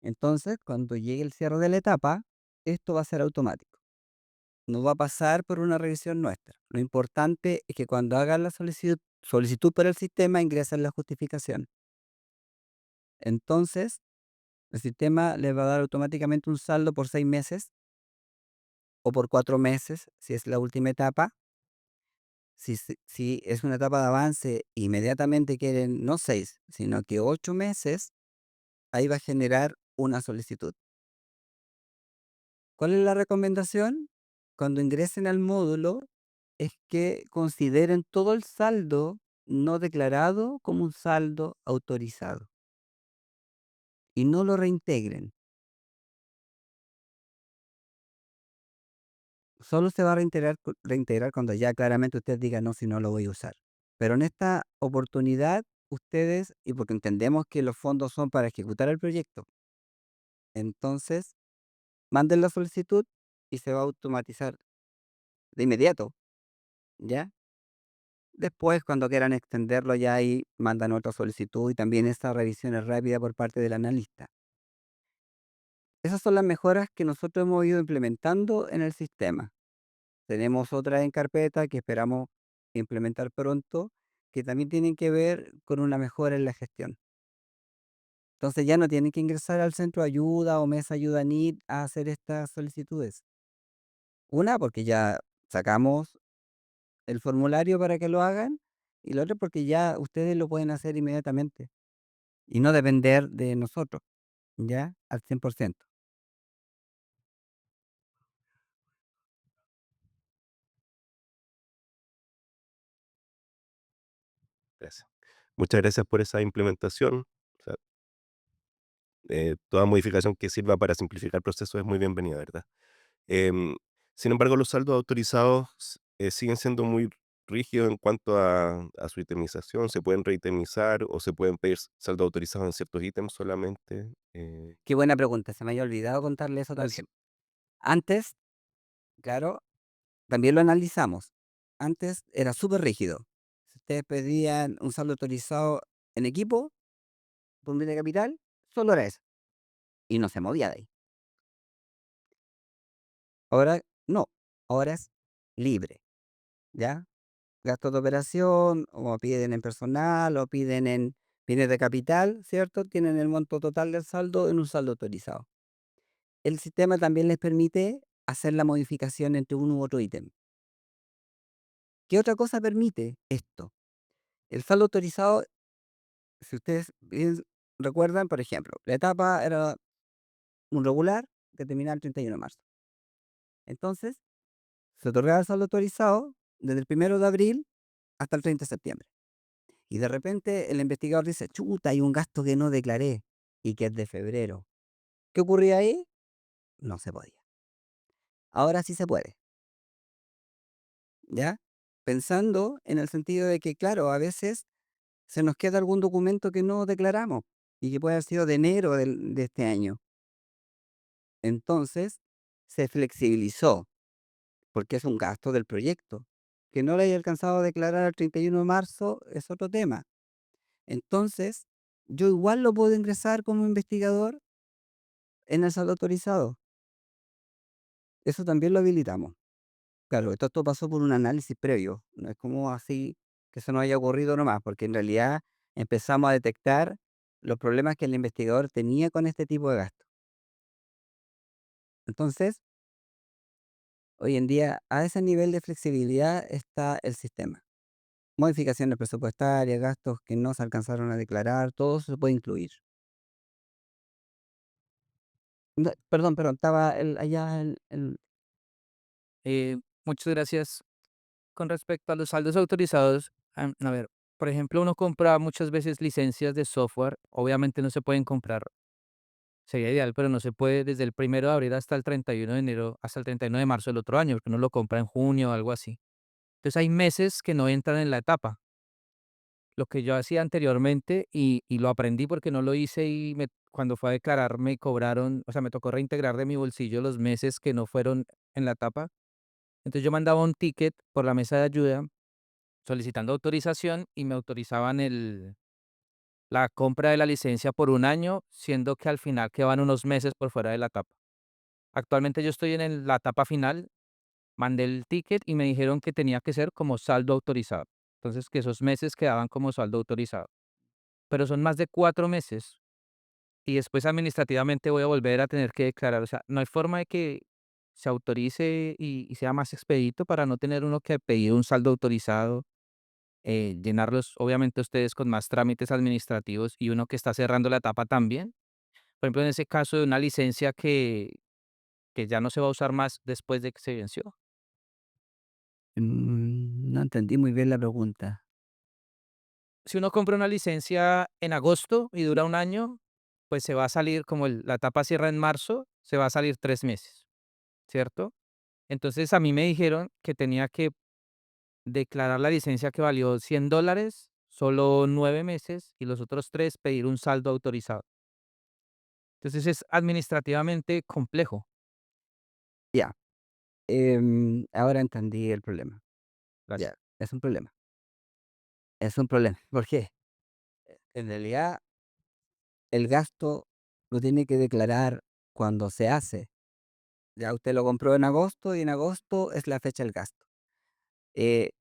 Entonces, cuando llegue el cierre de la etapa, esto va a ser automático. No va a pasar por una revisión nuestra. Lo importante es que cuando hagan la solicitud para el sistema, ingresen la justificación. Entonces, el sistema les va a dar automáticamente un saldo por 6 meses o por 4 meses, si es la última etapa. Si es una etapa de avance, inmediatamente quieren no 6, sino que 8 meses, ahí va a generar una solicitud. ¿Cuál es la recomendación? Cuando ingresen al módulo, es que consideren todo el saldo no declarado como un saldo autorizado y no lo reintegren. Solo se va a reintegrar cuando ya claramente usted diga no, si no lo voy a usar. Pero en esta oportunidad, ustedes, y porque entendemos que los fondos son para ejecutar el proyecto, entonces manden la solicitud y se va a automatizar de inmediato, ¿ya? Después, cuando quieran extenderlo, ya ahí mandan otra solicitud y también esa revisión es rápida por parte del analista. Esas son las mejoras que nosotros hemos ido implementando en el sistema. Tenemos otras en carpeta que esperamos implementar pronto, que también tienen que ver con una mejora en la gestión. Entonces ya no tienen que ingresar al centro de ayuda o mesa ayuda NID a hacer estas solicitudes. Una, porque ya sacamos el formulario para que lo hagan, y la otra porque ya ustedes lo pueden hacer inmediatamente y no depender de nosotros, ¿ya? Al 100%. Gracias. Muchas gracias por esa implementación. O sea, toda modificación que sirva para simplificar procesos es muy bienvenida, ¿verdad? Em, Sin embargo, los saldos autorizados siguen siendo muy rígidos en cuanto a su itemización. ¿Se pueden reitemizar o se pueden pedir saldo autorizado en ciertos ítems solamente? Qué buena pregunta, se me había olvidado contarle eso Gracias. también. Antes, claro, también lo analizamos. Antes era súper rígido. Si ustedes pedían un saldo autorizado en equipo, por un bien de capital, solo era eso. Y no se movía de ahí. Ahora no, ahora es libre, ¿ya? Gastos de operación, o piden en personal, o piden en bienes de capital, ¿cierto? Tienen el monto total del saldo en un saldo autorizado. El sistema también les permite hacer la modificación entre uno u otro ítem. ¿Qué otra cosa permite esto? El saldo autorizado, si ustedes bien recuerdan, por ejemplo, la etapa era un regular que terminaba el 31 de marzo. Entonces, se otorgaba el saldo autorizado desde el 1 de abril hasta el 30 de septiembre. Y de repente el investigador dice, chuta, hay un gasto que no declaré y que es de febrero. ¿Qué ocurría ahí? No se podía. Ahora sí se puede, ¿ya? Pensando en el sentido de que, claro, a veces se nos queda algún documento que no declaramos y que puede haber sido de enero de este año. Entonces, se flexibilizó porque es un gasto del proyecto. Que no lo haya alcanzado a declarar el 31 de marzo es otro tema. Entonces, yo igual lo puedo ingresar como investigador en el saldo autorizado. Eso también lo habilitamos. Claro, esto pasó por un análisis previo. No es como así que se nos haya ocurrido nomás, porque en realidad empezamos a detectar los problemas que el investigador tenía con este tipo de gastos. Entonces, hoy en día, a ese nivel de flexibilidad está el sistema. Modificaciones presupuestarias, gastos que no se alcanzaron a declarar, todo eso se puede incluir. No, perdón, estaba allá Eh, Muchas gracias. Con respecto a los saldos autorizados, a ver, por ejemplo, uno compra muchas veces licencias de software. Obviamente no se pueden comprar, sería ideal, pero no se puede desde el 1 de abril hasta el 31 de enero, hasta el 31 de marzo del otro año, porque uno lo compra en junio o algo así. Entonces hay meses que no entran en la etapa. Lo que yo hacía anteriormente y lo aprendí porque no lo hice y cuando fue a declarar me cobraron, o sea, me tocó reintegrar de mi bolsillo los meses que no fueron en la etapa. Entonces yo mandaba un ticket por la mesa de ayuda solicitando autorización y me autorizaban la compra de la licencia por un año, siendo que al final quedan unos meses por fuera de la etapa. Actualmente yo estoy en la etapa final, mandé el ticket y me dijeron que tenía que ser como saldo autorizado. Entonces, que esos meses quedaban como saldo autorizado. Pero son más de 4 meses y después administrativamente voy a volver a tener que declarar. O sea, no hay forma de que se autorice y sea más expedito para no tener uno que pedir un saldo autorizado, llenarlos, obviamente, ustedes con más trámites administrativos y uno que está cerrando la etapa también. Por ejemplo, en ese caso de una licencia que ya no se va a usar más después de que se venció. No entendí muy bien la pregunta. Si uno compra una licencia en agosto y dura un año, pues se va a salir, como la etapa cierra en marzo, se va a salir 3 meses, ¿cierto? Entonces a mí me dijeron que tenía que declarar la licencia que valió $100, solo 9 meses, y los otros tres pedir un saldo autorizado. Entonces es administrativamente complejo. Ya, ahora entendí el problema. Gracias. Ya, es un problema. Es un problema. ¿Por qué? En realidad, el gasto lo tiene que declarar cuando se hace. Ya usted lo compró en agosto y en agosto es la fecha del gasto. Eh,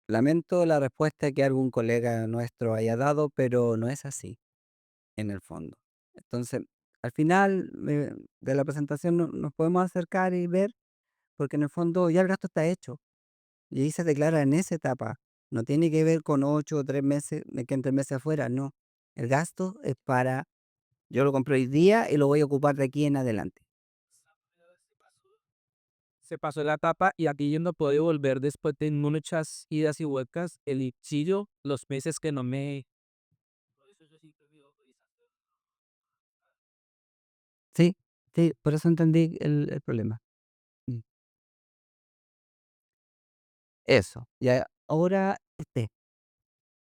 Lamento la respuesta que algún colega nuestro haya dado, pero no es así en el fondo. Entonces, al final de la presentación nos podemos acercar y ver, porque en el fondo ya el gasto está hecho y ahí se declara en esa etapa. No tiene que ver con 8 o 3 meses, me queden 3 meses afuera, no. El gasto es para, yo lo compré hoy día y lo voy a ocupar de aquí en adelante. Se pasó la etapa y aquí yo no puedo volver después de muchas idas y vueltas, el litigio, los meses que no me... Sí, sí, por eso entendí el problema. Mm, Eso. Ya, ahora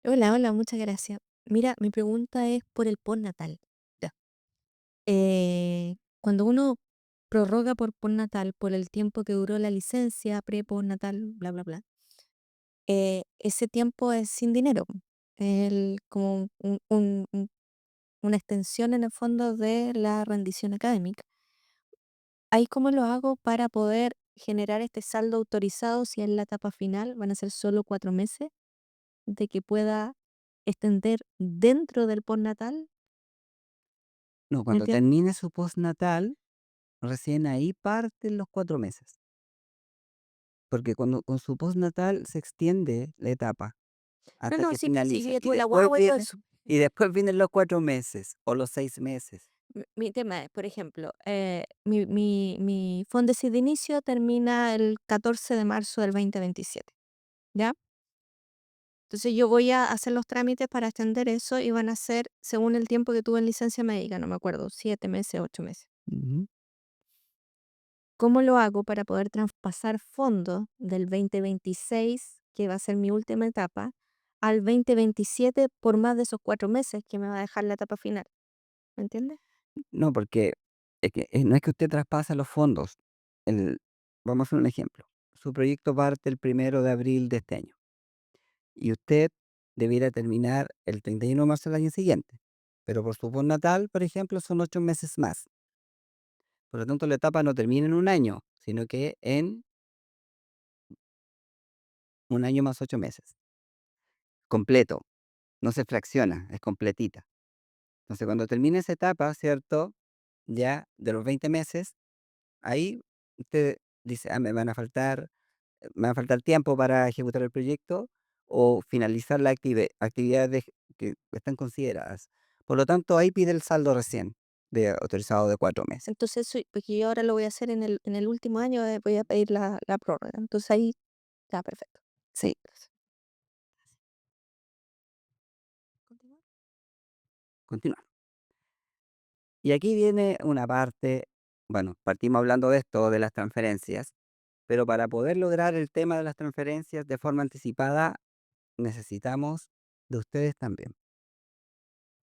Hola, hola, muchas gracias. Mira, mi pregunta es por el postnatal. Ya. Cuando uno prorroga por postnatal por el tiempo que duró la licencia, pre-postnatal, bla, bla, bla, ese tiempo es sin dinero. Como una extensión en el fondo de la rendición académica. ¿Ahí cómo lo hago para poder generar este saldo autorizado si en la etapa final van a ser solo 4 meses de que pueda extender dentro del postnatal? no, ¿Me cuando entiendes? termine su postnatal, recién ahí parten los 4 meses. Porque cuando con su postnatal se extiende la etapa No, hasta no, que sí, sí, finalice. sí, Y tuve la después guagua y todo viene, eso. y después vienen los 4 meses o los 6 meses. Mi tema es, por ejemplo, mi Fondesit de inicio termina el 14 de marzo del 2027, ¿ya? Entonces yo voy a hacer los trámites para extender eso y van a ser según el tiempo que tuve en licencia médica, no me acuerdo, 7 meses, 8 meses. Ujú. ¿Cómo lo hago para poder traspasar fondos del 2026, que va a ser mi última etapa, al 2027 por más de esos 4 meses que me va a dejar la etapa final? ¿Me entiendes? No, porque es que, no es que usted traspasa los fondos. El, Vamos a hacer un ejemplo. Su proyecto parte el 1 de abril de este año y usted debiera terminar el 31 de marzo del año siguiente. Pero por su postnatal, por ejemplo, son 8 meses más. Por lo tanto, la etapa no termina en un año, sino que en un año más 8 meses. Completo. No se fracciona, es completita. Entonces, cuando termine esa etapa, ¿cierto? Ya de los 20 meses, ahí usted dice, me va a faltar tiempo para ejecutar el proyecto o finalizar la actividades que están consideradas. Por lo tanto, ahí pide el saldo recién de autorizado de 4 meses. Entonces, porque yo ahora lo voy a hacer en el último año, voy a pedir la prórroga. Entonces ahí está perfecto. Sí, Gracias. ¿Continúa? continúa. Y aquí viene una parte, bueno, partimos hablando de esto, de las transferencias, pero para poder lograr el tema de las transferencias de forma anticipada, necesitamos de ustedes también.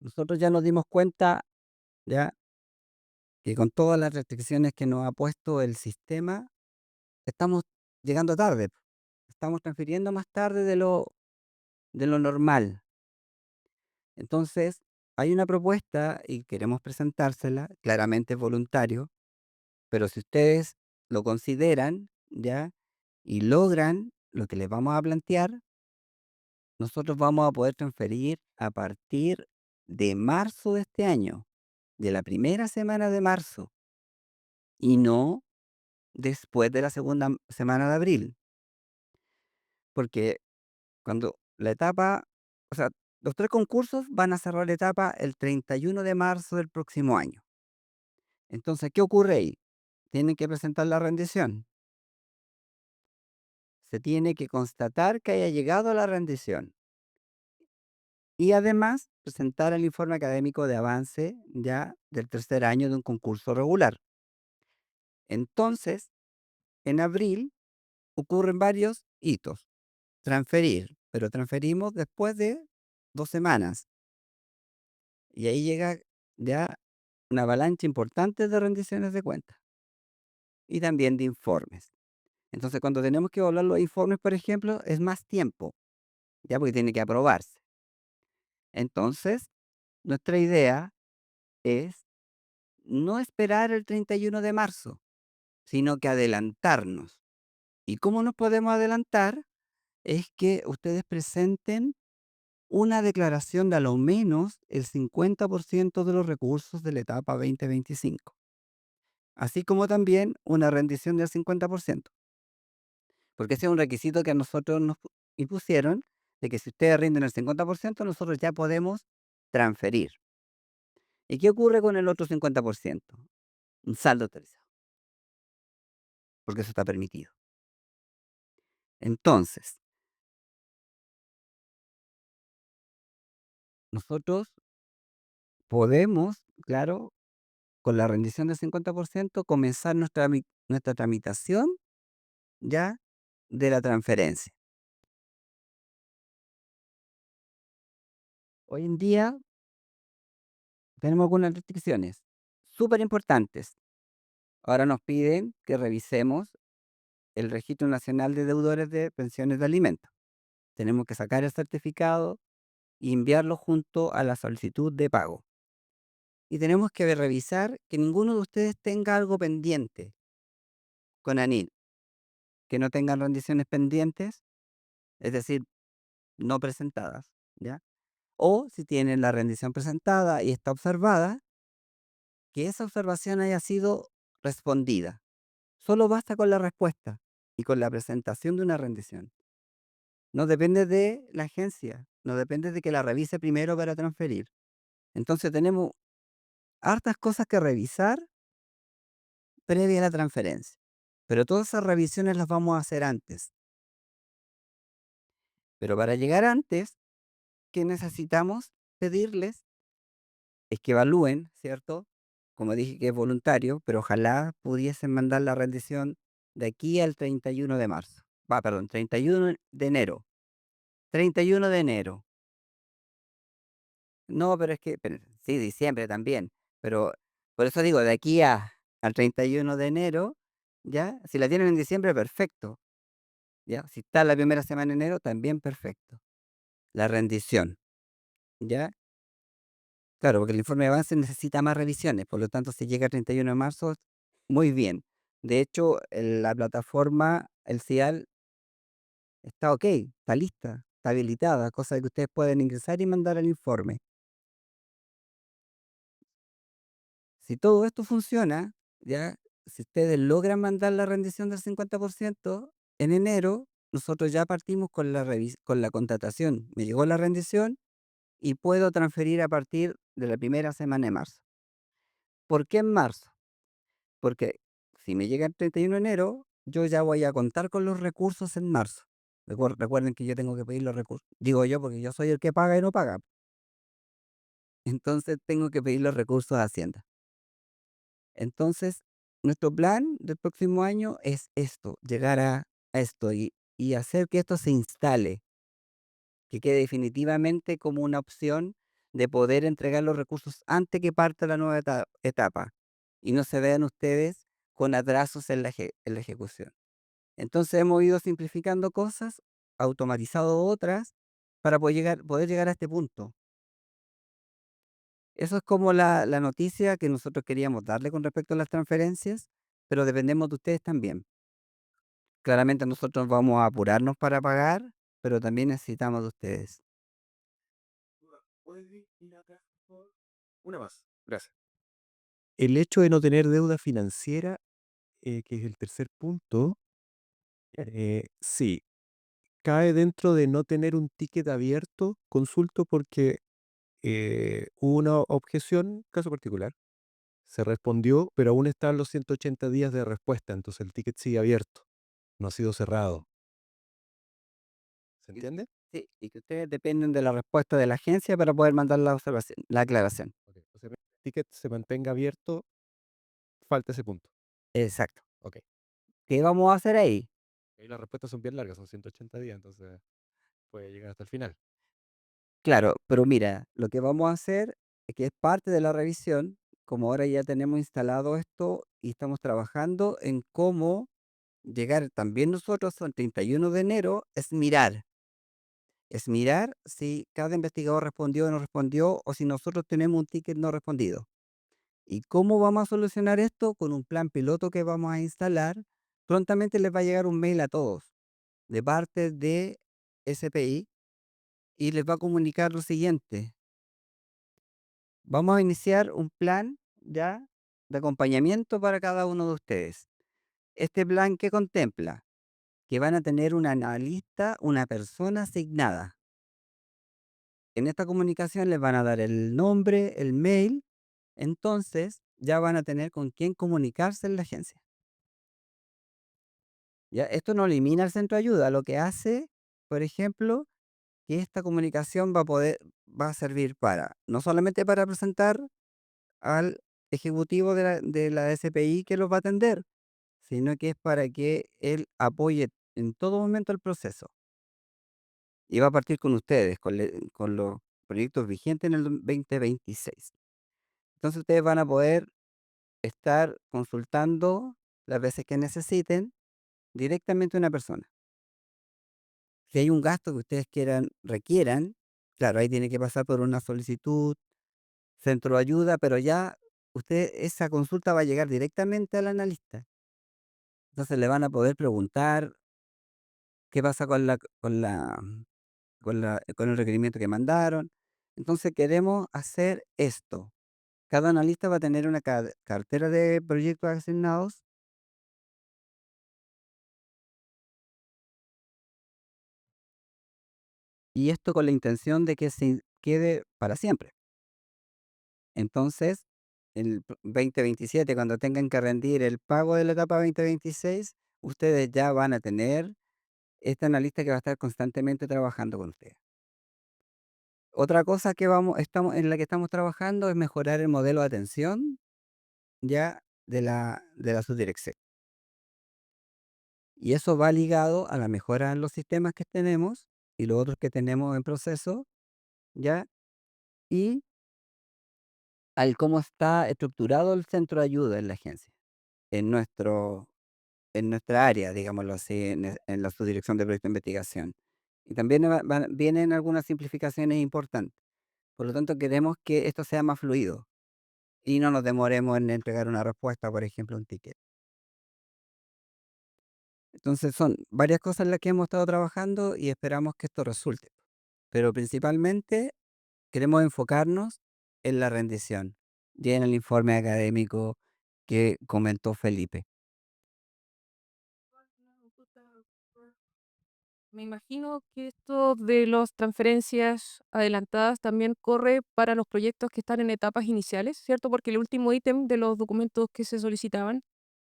Nosotros ya nos dimos cuenta, ya, que con todas las restricciones que nos ha puesto el sistema, estamos llegando tarde. Estamos transfiriendo más tarde de lo normal. Entonces, hay una propuesta y queremos presentársela, claramente es voluntario, pero si ustedes lo consideran, ¿ya? Y logran lo que les vamos a plantear, nosotros vamos a poder transferir a partir de marzo de este año, de la primera semana de marzo, y no después de la segunda semana de abril, porque cuando la etapa, o sea, los 3 concursos van a cerrar la etapa el 31 de marzo del próximo año. Entonces, ¿qué ocurre ahí? Tienen que presentar la rendición. Se tiene que constatar que haya llegado a la rendición y además presentar el informe académico de avance ya del tercer año de un concurso regular. Entonces, en abril ocurren varios hitos. Transferir, pero transferimos después de 2 semanas y ahí llega ya una avalancha importante de rendiciones de cuentas y también de informes. Entonces, cuando tenemos que evaluar los informes, por ejemplo, es más tiempo, ya porque tiene que aprobarse. Entonces, nuestra idea es no esperar el 31 de marzo, sino que adelantarnos. ¿Y cómo nos podemos adelantar? Es que ustedes presenten una declaración de a lo menos el 50% de los recursos de la etapa 2025, así como también una rendición del 50%, porque ese es un requisito que a nosotros nos impusieron, de que si ustedes rinden el 50%, nosotros ya podemos transferir. ¿Y qué ocurre con el otro 50%? Un saldo actualizado, porque eso está permitido. Entonces, nosotros podemos, claro, con la rendición del 50%, comenzar nuestra tramitación ya de la transferencia. Hoy en día tenemos algunas restricciones súper importantes. Ahora nos piden que revisemos el Registro Nacional de Deudores de Pensiones de Alimentos. Tenemos que sacar el certificado y enviarlo junto a la solicitud de pago. Y tenemos que revisar que ninguno de ustedes tenga algo pendiente con ANIL, que no tengan rendiciones pendientes, es decir, no presentadas, ¿ya? O si tienen la rendición presentada y está observada, que esa observación haya sido respondida. Solo basta con la respuesta y con la presentación de una rendición. No depende de la agencia, no depende de que la revise primero para transferir. Entonces tenemos hartas cosas que revisar previa a la transferencia. Pero todas esas revisiones las vamos a hacer antes. Pero para llegar antes, ¿qué necesitamos pedirles? Es que evalúen, ¿cierto? Como dije que es voluntario, pero ojalá pudiesen mandar la rendición de aquí al 31 de marzo. Perdón, 31 de enero. 31 de enero. No, pero es que, sí, diciembre también. Pero por eso digo, de aquí al 31 de enero, ¿ya? Si la tienen en diciembre, perfecto. ¿Ya? Si está la primera semana de enero, también perfecto. La rendición, ¿ya? Claro, porque el informe de avance necesita más revisiones, por lo tanto, si llega el 31 de marzo, muy bien. De hecho, la plataforma, el CIAL, está ok, está lista, está habilitada, cosa de que ustedes pueden ingresar y mandar el informe. Si todo esto funciona, ya, si ustedes logran mandar la rendición del 50% en enero, nosotros ya partimos con con la contratación. Me llegó la rendición y puedo transferir a partir de la primera semana de marzo. ¿Por qué en marzo? Porque si me llega el 31 de enero, yo ya voy a contar con los recursos en marzo. Recuerden que yo tengo que pedir los recursos. Digo yo porque yo soy el que paga y no paga. Entonces tengo que pedir los recursos a Hacienda. Entonces, nuestro plan del próximo año es esto, llegar a esto y hacer que esto se instale, que quede definitivamente como una opción de poder entregar los recursos antes que parta la nueva etapa y no se vean ustedes con atrasos en en la ejecución. Entonces hemos ido simplificando cosas, automatizado otras, para poder llegar a este punto. Eso es como la noticia que nosotros queríamos darle con respecto a las transferencias, pero dependemos de ustedes también. Claramente nosotros vamos a apurarnos para pagar, pero también necesitamos de ustedes. ¿Puedes ir acá, por favor? Una más, gracias. El hecho de no tener deuda financiera, que es el tercer punto, sí, cae dentro de no tener un ticket abierto, consulto porque hubo una objeción, caso particular, se respondió, pero aún están los 180 días de respuesta, entonces el ticket sigue abierto, no ha sido cerrado. ¿Se Y entiende? sí, y que ustedes dependen de la respuesta de la agencia para poder mandar la aclaración. Ok, o sea, el ticket se mantenga abierto, falta ese punto. Exacto. Ok. ¿Qué vamos a hacer ahí? Ahí las respuestas son bien largas, son 180 días, entonces puede llegar hasta el final. Claro, pero mira, lo que vamos a hacer es que es parte de la revisión, como ahora ya tenemos instalado esto y estamos trabajando en cómo llegar también nosotros al 31 de enero, es mirar si cada investigador respondió o no respondió o si nosotros tenemos un ticket no respondido. ¿Y cómo vamos a solucionar esto? Con un plan piloto que vamos a instalar. Prontamente les va a llegar un mail a todos de parte de SPI y les va a comunicar lo siguiente. Vamos a iniciar un plan ya de acompañamiento para cada uno de ustedes. Este plan que contempla que van a tener un analista, una persona asignada. En esta comunicación les van a dar el nombre, el mail, entonces ya van a tener con quién comunicarse en la agencia. ¿Ya? Esto no elimina el centro de ayuda, lo que hace, por ejemplo, que esta comunicación va a servir para, no solamente para presentar al ejecutivo de la SPI que los va a atender, sino que es para que él apoye en todo momento el proceso. Y va a partir con ustedes, con los proyectos vigentes en el 2026. Entonces ustedes van a poder estar consultando las veces que necesiten directamente a una persona. Si hay un gasto que ustedes requieran, claro, ahí tiene que pasar por una solicitud, centro de ayuda, pero ya esa consulta va a llegar directamente al analista. Entonces le van a poder preguntar qué pasa con el requerimiento que mandaron. Entonces queremos hacer esto. Cada analista va a tener una cartera de proyectos asignados y esto con la intención de que se quede para siempre. Entonces, el 2027, cuando tengan que rendir el pago de la etapa 2026, ustedes ya van a tener este analista que va a estar constantemente trabajando con ustedes. Otra cosa en la que estamos trabajando es mejorar el modelo de atención ya de la subdirección. Y eso va ligado a la mejora en los sistemas que tenemos y los otros que tenemos en proceso, ¿ya? Y al cómo está estructurado el centro de ayuda en la agencia, en nuestro en nuestra área, digámoslo así, en la subdirección de proyecto de investigación. Y también vienen algunas simplificaciones importantes. Por lo tanto, queremos que esto sea más fluido y no nos demoremos en entregar una respuesta, por ejemplo, un ticket. Entonces, son varias cosas en las que hemos estado trabajando y esperamos que esto resulte. Pero principalmente queremos enfocarnos en la rendición y en el informe académico que comentó Felipe. Me imagino que esto de las transferencias adelantadas también corre para los proyectos que están en etapas iniciales, ¿cierto? Porque el último ítem de los documentos que se solicitaban,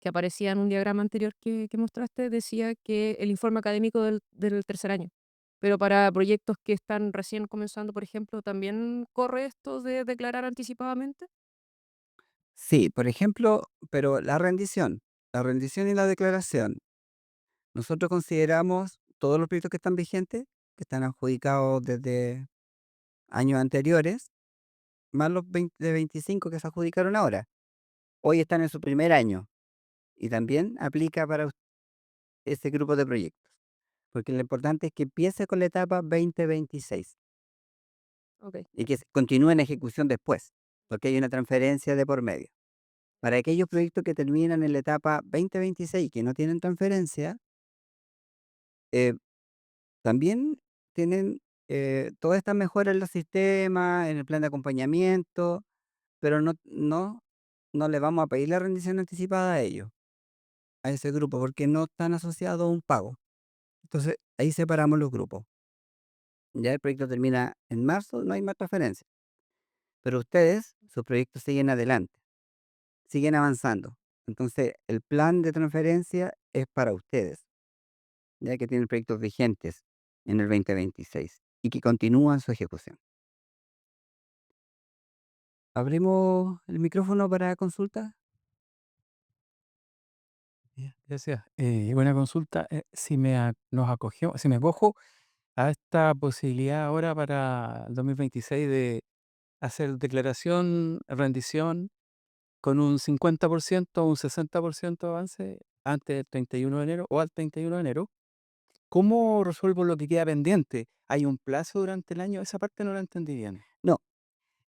que aparecía en un diagrama anterior que mostraste, decía que el informe académico del tercer año. Pero para proyectos que están recién comenzando, por ejemplo, ¿también corre esto de declarar anticipadamente? Sí, por ejemplo, pero la rendición y la declaración, nosotros consideramos todos los proyectos que están vigentes, que están adjudicados desde años anteriores, más los 25 que se adjudicaron ahora. Hoy están en su primer año y también aplica para ese grupo de proyectos, porque lo importante es que empiece con la etapa 2026 Ok. y que continúe en ejecución después. porque hay una transferencia de por medio. Para aquellos proyectos que terminan en la etapa 2026 que no tienen transferencia, eh, también tienen todas estas mejoras en los sistemas, en el plan de acompañamiento, pero no le vamos a pedir la rendición anticipada a ellos, a ese grupo, porque no están asociados a un pago. Entonces, ahí separamos los grupos. Ya el proyecto termina en marzo, no hay más transferencia. Pero ustedes, sus proyectos siguen adelante, siguen avanzando. Entonces, el plan de transferencia es para ustedes, ya que tienen proyectos vigentes en el 2026 y que continúan su ejecución. ¿Abrimos el micrófono para consulta? Ya, gracias. Buena consulta. Si me acojo a esta posibilidad ahora para el 2026 de hacer declaración, rendición con un 50% o un 60% de avance antes del 31 de enero o al 31 de enero, ¿cómo resuelvo lo que queda pendiente? ¿Hay un plazo durante el año? Esa parte no la entendí bien. No,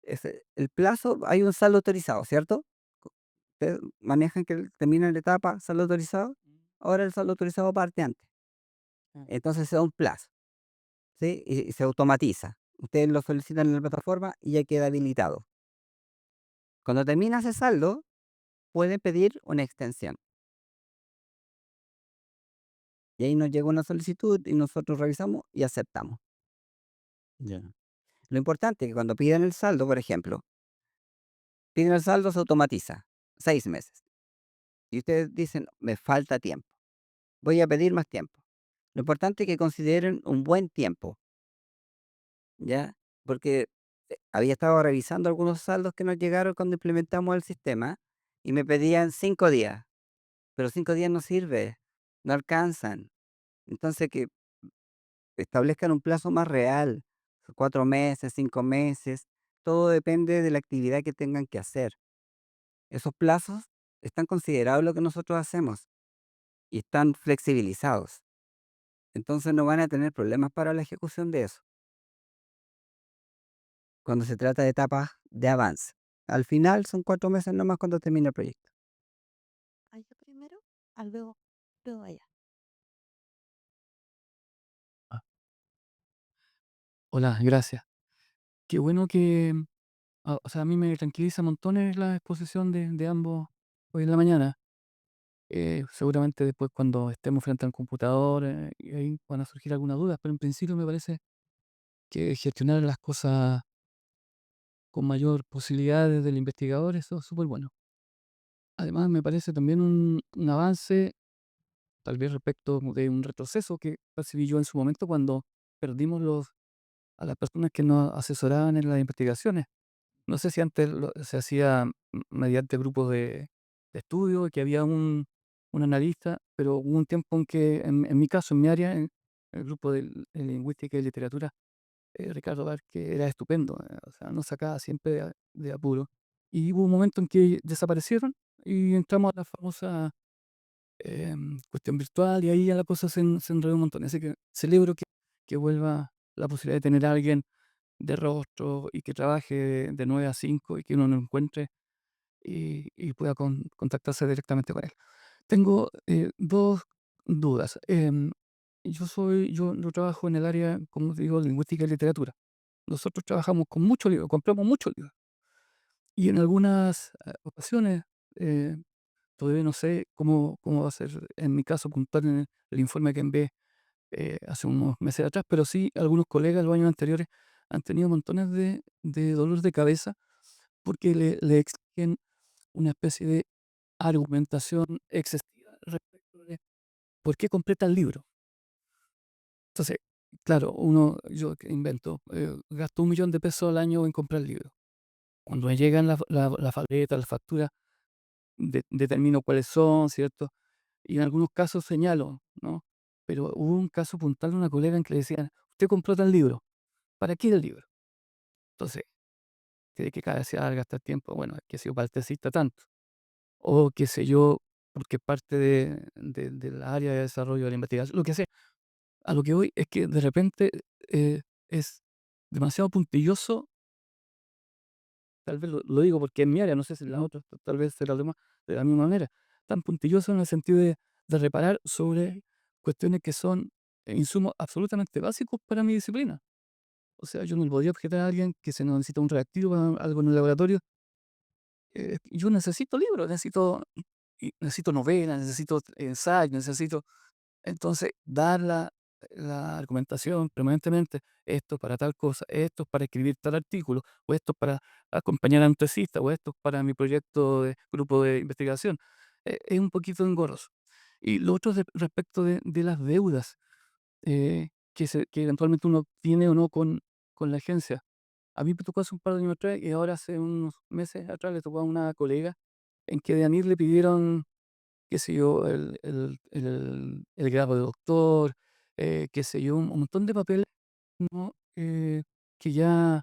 el plazo, hay un saldo autorizado, ¿cierto? Ustedes manejan que termina la etapa, saldo autorizado. Ahora el saldo autorizado parte antes. Ah, Entonces se da un plazo, ¿sí? Y se automatiza. Ustedes lo solicitan en la plataforma y ya queda habilitado. Cuando termina ese saldo, pueden pedir una extensión. Y ahí nos llega una solicitud y nosotros revisamos y aceptamos. Ya. Lo importante es que cuando pidan el saldo, por ejemplo, piden el saldo, se automatiza, 6 meses. Y ustedes dicen, me falta tiempo, voy a pedir más tiempo. Lo importante es que consideren un buen tiempo, ¿ya? Porque había estado revisando algunos saldos que nos llegaron cuando implementamos el sistema y me pedían 5 días, pero 5 días no sirve, no alcanzan. Entonces, que establezcan un plazo más real, 4 meses, 5 meses, todo depende de la actividad que tengan que hacer. Esos plazos están considerados en lo que nosotros hacemos y están flexibilizados. Entonces no van a tener problemas para la ejecución de eso, cuando se trata de etapas de avance. Al final son 4 meses nomás cuando termina el proyecto. Allá primero, luego allá. ah, Hola, gracias. Qué bueno que, o sea, a mí me tranquiliza montones la exposición de ambos hoy en la mañana. Seguramente después cuando estemos frente al computador, y ahí van a surgir algunas dudas, pero en principio me parece que gestionar las cosas con mayor posibilidad desde el investigador, eso es súper bueno. Además, me parece también un avance, tal vez respecto de un retroceso que percibí yo en su momento cuando perdimos a las personas que nos asesoraban en las investigaciones. No sé si antes se hacía mediante grupos de estudio, que había un analista, pero hubo un tiempo en que, en mi caso, en mi área, en el grupo de lingüística y literatura, Ricardo que era estupendo, o sea, nos sacaba siempre de apuro. Y hubo un momento en que desaparecieron y entramos a la famosa cuestión virtual y ahí ya la cosa se enredó un montón. Así que celebro que vuelva la posibilidad de tener a alguien de rostro y que trabaje de 9 a 5 y que uno lo encuentre y pueda contactarse directamente con él. Tengo 2 dudas. Yo trabajo en el área, como digo, lingüística y literatura. Nosotros trabajamos con muchos libros, compramos muchos libros. Y en algunas ocasiones, eh, todavía no sé cómo va a ser en mi caso puntual en el informe que envié hace unos meses atrás, pero sí algunos colegas los años anteriores han tenido montones de dolor de cabeza porque le exigen una especie de argumentación excesiva respecto de por qué compré tal libro. Entonces, claro, yo que invento, gasto 1.000.000 de pesos al año en comprar libros. Cuando me llegan la tableta, las facturas, determino cuáles son, ¿cierto? Y en algunos casos señalo, ¿no? Pero hubo un caso puntual de una colega en que le decían, usted compró tal libro, ¿para qué el libro? Entonces, ¿de qué cabe gastar tiempo? Bueno, es que si yo para el tesista tanto. O qué sé yo, porque parte de la área de desarrollo de la investigación, lo que sea. A lo que voy es que de repente es demasiado puntilloso tal vez lo digo porque es mi área, no sé si en la otra, tal vez será de la misma manera, tan puntilloso en el sentido de reparar sobre cuestiones que son insumos absolutamente básicos para mi disciplina. O sea, yo no le podría objetar a alguien que se necesita un reactivo para algo en el laboratorio. Yo necesito libros, necesito novelas, necesito ensayos, necesito entonces, dar la argumentación permanentemente, esto para tal cosa, esto es para escribir tal artículo, o esto es para acompañar a un tesista, o esto es para mi proyecto de grupo de investigación, es un poquito engorroso. Y lo otro respecto de las deudas que eventualmente uno tiene o no con la agencia. A mí me tocó hace un par de años atrás y ahora hace unos meses atrás le tocó a una colega en que de ANIR le pidieron qué sé yo, el grado de doctor, qué sé yo, un montón de papeles, ¿no? Que ya,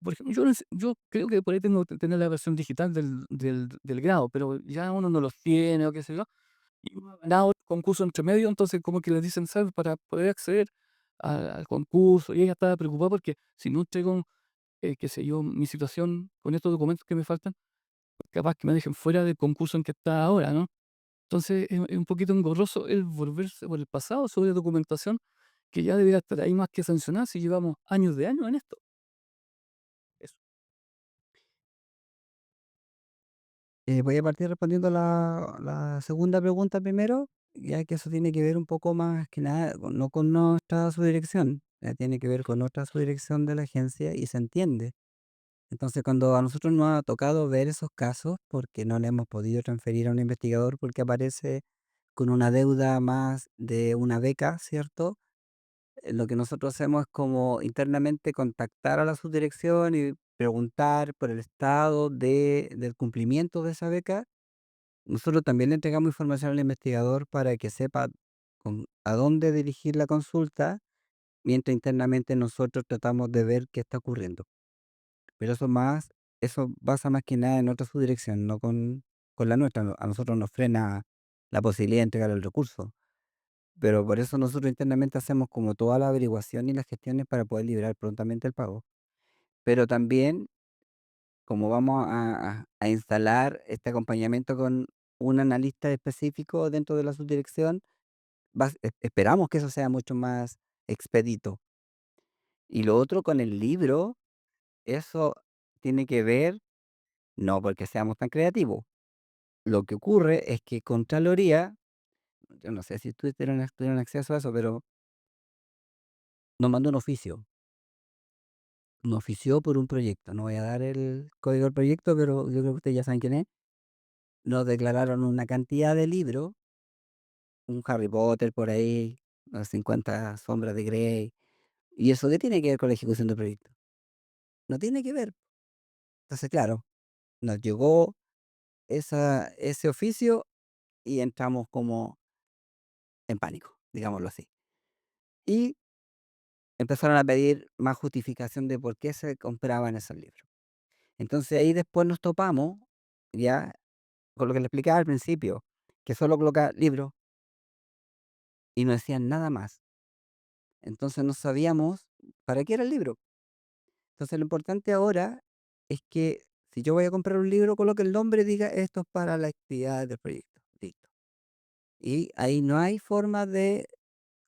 por ejemplo, yo creo que por ahí tengo que tener la versión digital del grado, pero ya uno no los tiene o qué sé yo, y uno ha ganado el concurso entre medio, entonces como que le dicen, ¿sabes? Para poder acceder al concurso, y ella estaba preocupada porque si no entrego, qué sé yo, mi situación con estos documentos que me faltan, capaz que me dejen fuera del concurso en que está ahora, ¿no? Entonces, es un poquito engorroso el volverse por el pasado sobre documentación que ya debería estar ahí más que sancionada si llevamos años de años en esto. Eso. Voy a partir respondiendo la segunda pregunta primero, ya que eso tiene que ver un poco más que nada, no con nuestra subdirección, tiene que ver con otra subdirección de la agencia y se entiende. Entonces, cuando a nosotros nos ha tocado ver esos casos, porque no le hemos podido transferir a un investigador porque aparece con una deuda más de una beca, ¿cierto? Lo que nosotros hacemos es como internamente contactar a la subdirección y preguntar por el estado del cumplimiento de esa beca. Nosotros también le entregamos información al investigador para que sepa a dónde dirigir la consulta, mientras internamente nosotros tratamos de ver qué está ocurriendo. Pero eso pasa más que nada en otra subdirección, no con la nuestra. A nosotros nos frena la posibilidad de entregar el recurso. Pero por eso nosotros internamente hacemos como toda la averiguación y las gestiones para poder liberar prontamente el pago. Pero también, como vamos a instalar este acompañamiento con un analista específico dentro de la subdirección, esperamos que eso sea mucho más expedito. Y lo otro con el libro, eso tiene que ver, no porque seamos tan creativos. Lo que ocurre es que Contraloría, yo no sé si ustedes tuvieron acceso a eso, pero nos mandó un oficio por un proyecto. No voy a dar el código del proyecto, pero yo creo que ustedes ya saben quién es. Nos declararon una cantidad de libros, un Harry Potter por ahí, las 50 sombras de Grey. ¿Y eso qué tiene que ver con la ejecución del proyecto? No tiene que ver. Entonces, claro, nos llegó ese oficio y entramos como en pánico, digámoslo así. Y empezaron a pedir más justificación de por qué se compraban esos libros. Entonces ahí después nos topamos, ya con lo que le explicaba al principio, que solo coloca libros y no decían nada más. Entonces no sabíamos para qué era el libro. Entonces lo importante ahora es que si yo voy a comprar un libro, coloque el nombre y diga esto es para la actividad del proyecto. Listo. Y ahí no hay forma de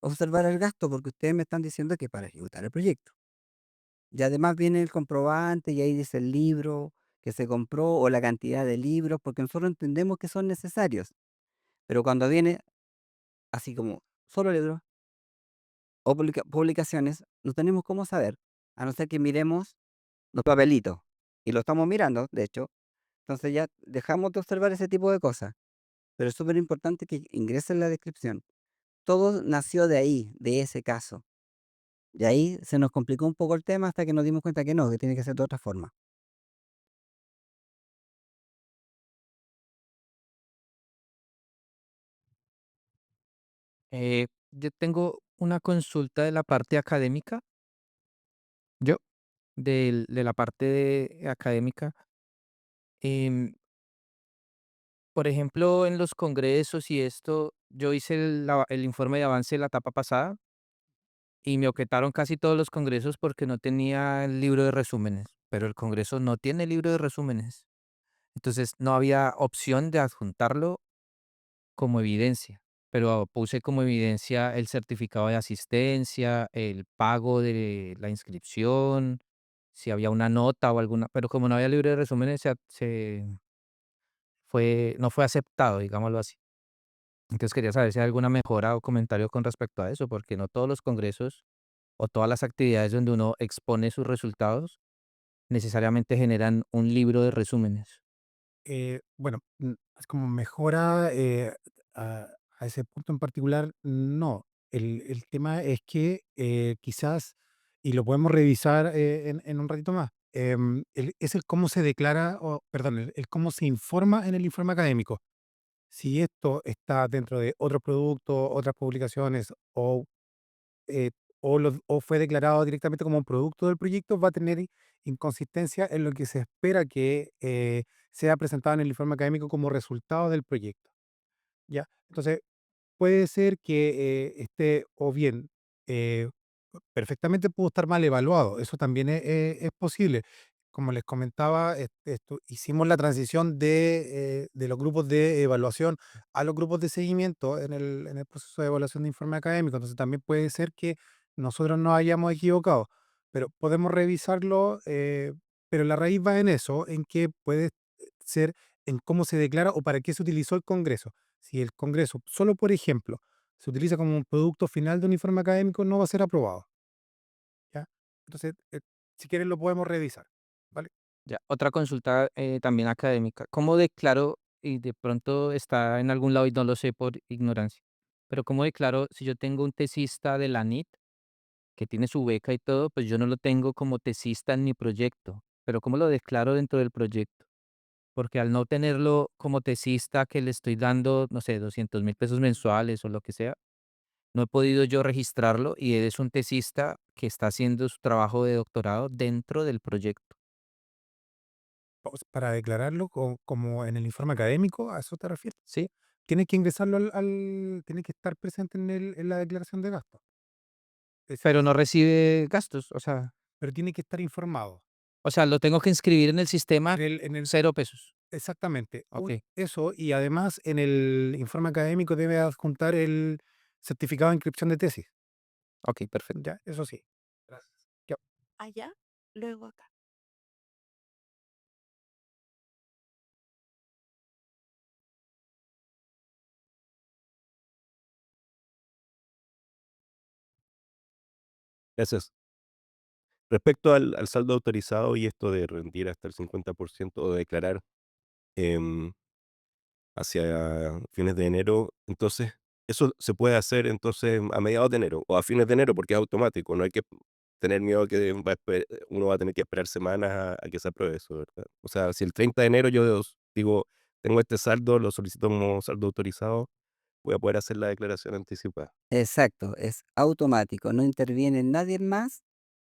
observar el gasto porque ustedes me están diciendo que para ejecutar el proyecto. Y además viene el comprobante y ahí dice el libro que se compró o la cantidad de libros, porque nosotros entendemos que son necesarios. Pero cuando viene así como solo libros o publicaciones, no tenemos cómo saber, a no ser que miremos los papelitos. Y lo estamos mirando, de hecho. Entonces ya dejamos de observar ese tipo de cosas. Pero es súper importante que ingresen la descripción. Todo nació de ahí, de ese caso. Y ahí se nos complicó un poco el tema hasta que nos dimos cuenta que no, que tiene que ser de otra forma. Yo tengo una consulta de la parte académica, yo, de la parte académica. em, por ejemplo, en los congresos y esto, yo hice el informe de avance la etapa pasada y me objetaron casi todos los congresos porque no tenía el libro de resúmenes. pero el Congreso no tiene libro de resúmenes. Entonces no había opción de adjuntarlo como evidencia, pero puse como evidencia el certificado de asistencia, el pago de la inscripción, si había una nota o alguna, pero como no había libro de resúmenes, no fue aceptado, digámoslo así. Entonces quería saber si hay alguna mejora o comentario con respecto a eso, porque no todos los congresos o todas las actividades donde uno expone sus resultados necesariamente generan un libro de resúmenes. Bueno, es como mejora a ese punto en particular, no. El tema es que quizás, y lo podemos revisar en un ratito más, es el cómo se declara, o perdón, el cómo se informa en el informe académico. Si esto está dentro de otros productos, otras publicaciones, eh, o fue declarado directamente como un producto del proyecto, va a tener inconsistencia en lo que se espera que sea presentado en el informe académico como resultado del proyecto. ¿Ya? Entonces, puede ser que esté o bien eh, perfectamente pudo estar mal evaluado, eso también es posible. Como les comentaba, hicimos la transición de los grupos de evaluación a los grupos de seguimiento en el proceso de evaluación de informe académico, entonces también puede ser que nosotros nos hayamos equivocado, pero podemos revisarlo, pero la raíz va en eso, en que puede ser en cómo se declara o para qué se utilizó el Congreso. Si el Congreso, solo por ejemplo, se utiliza como un producto final de un informe académico, no va a ser aprobado. ¿Ya? Entonces, si quieren lo podemos revisar, ¿vale? Ya, otra consulta también académica. ¿Cómo declaro, y de pronto está en algún lado y no lo sé por ignorancia, pero cómo declaro si yo tengo un tesista de la NIT que tiene su beca y todo, pues yo no lo tengo como tesista en mi proyecto, pero cómo lo declaro dentro del proyecto? Porque al no tenerlo como tesista que le estoy dando, no sé, 200.000 pesos mensuales o lo que sea, no he podido yo registrarlo y él es un tesista que está haciendo su trabajo de doctorado dentro del proyecto. Para declararlo como en el informe académico, ¿a eso te refieres? ¿Sí? Tienes que ingresarlo tiene que estar presente en la declaración de gastos. Pero no recibe gastos, Pero tiene que estar informado. lo tengo que inscribir en el sistema, En el 0 pesos. Exactamente. Okey, Eso, y además en el informe académico debe adjuntar el certificado de inscripción de tesis. okey, perfecto. Ya, eso sí. Gracias. Ya. Allá, luego acá. Gracias. Respecto al saldo autorizado y esto de rendir hasta el 50% o declarar em, hacia fines de enero, entonces eso se puede hacer entonces a mediados de enero o a fines de enero porque es automático, no hay que tener miedo que uno va a tener que esperar semanas a que se apruebe eso, ¿verdad? O sea, si el 30 de enero yo digo, tengo este saldo, lo solicito como saldo autorizado, voy a poder hacer la declaración anticipada. Exacto, es automático, no interviene nadie más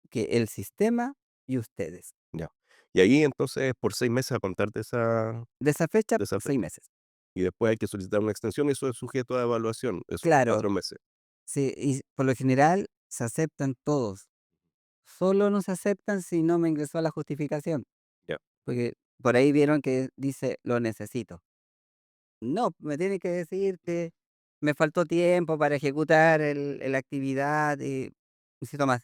que el sistema y ustedes. Ya. Y ahí entonces por 6 meses a contar De esa fecha, de esa 6 fecha. meses. Y después hay que solicitar una extensión, eso es sujeto a evaluación, esos Claro, 4 meses. sí, y por lo general se aceptan todos. Solo no se aceptan si no me ingresó la justificación, Ya, porque por ahí vieron que dice lo necesito. No, me tiene que decir que me faltó tiempo para ejecutar la actividad y necesito más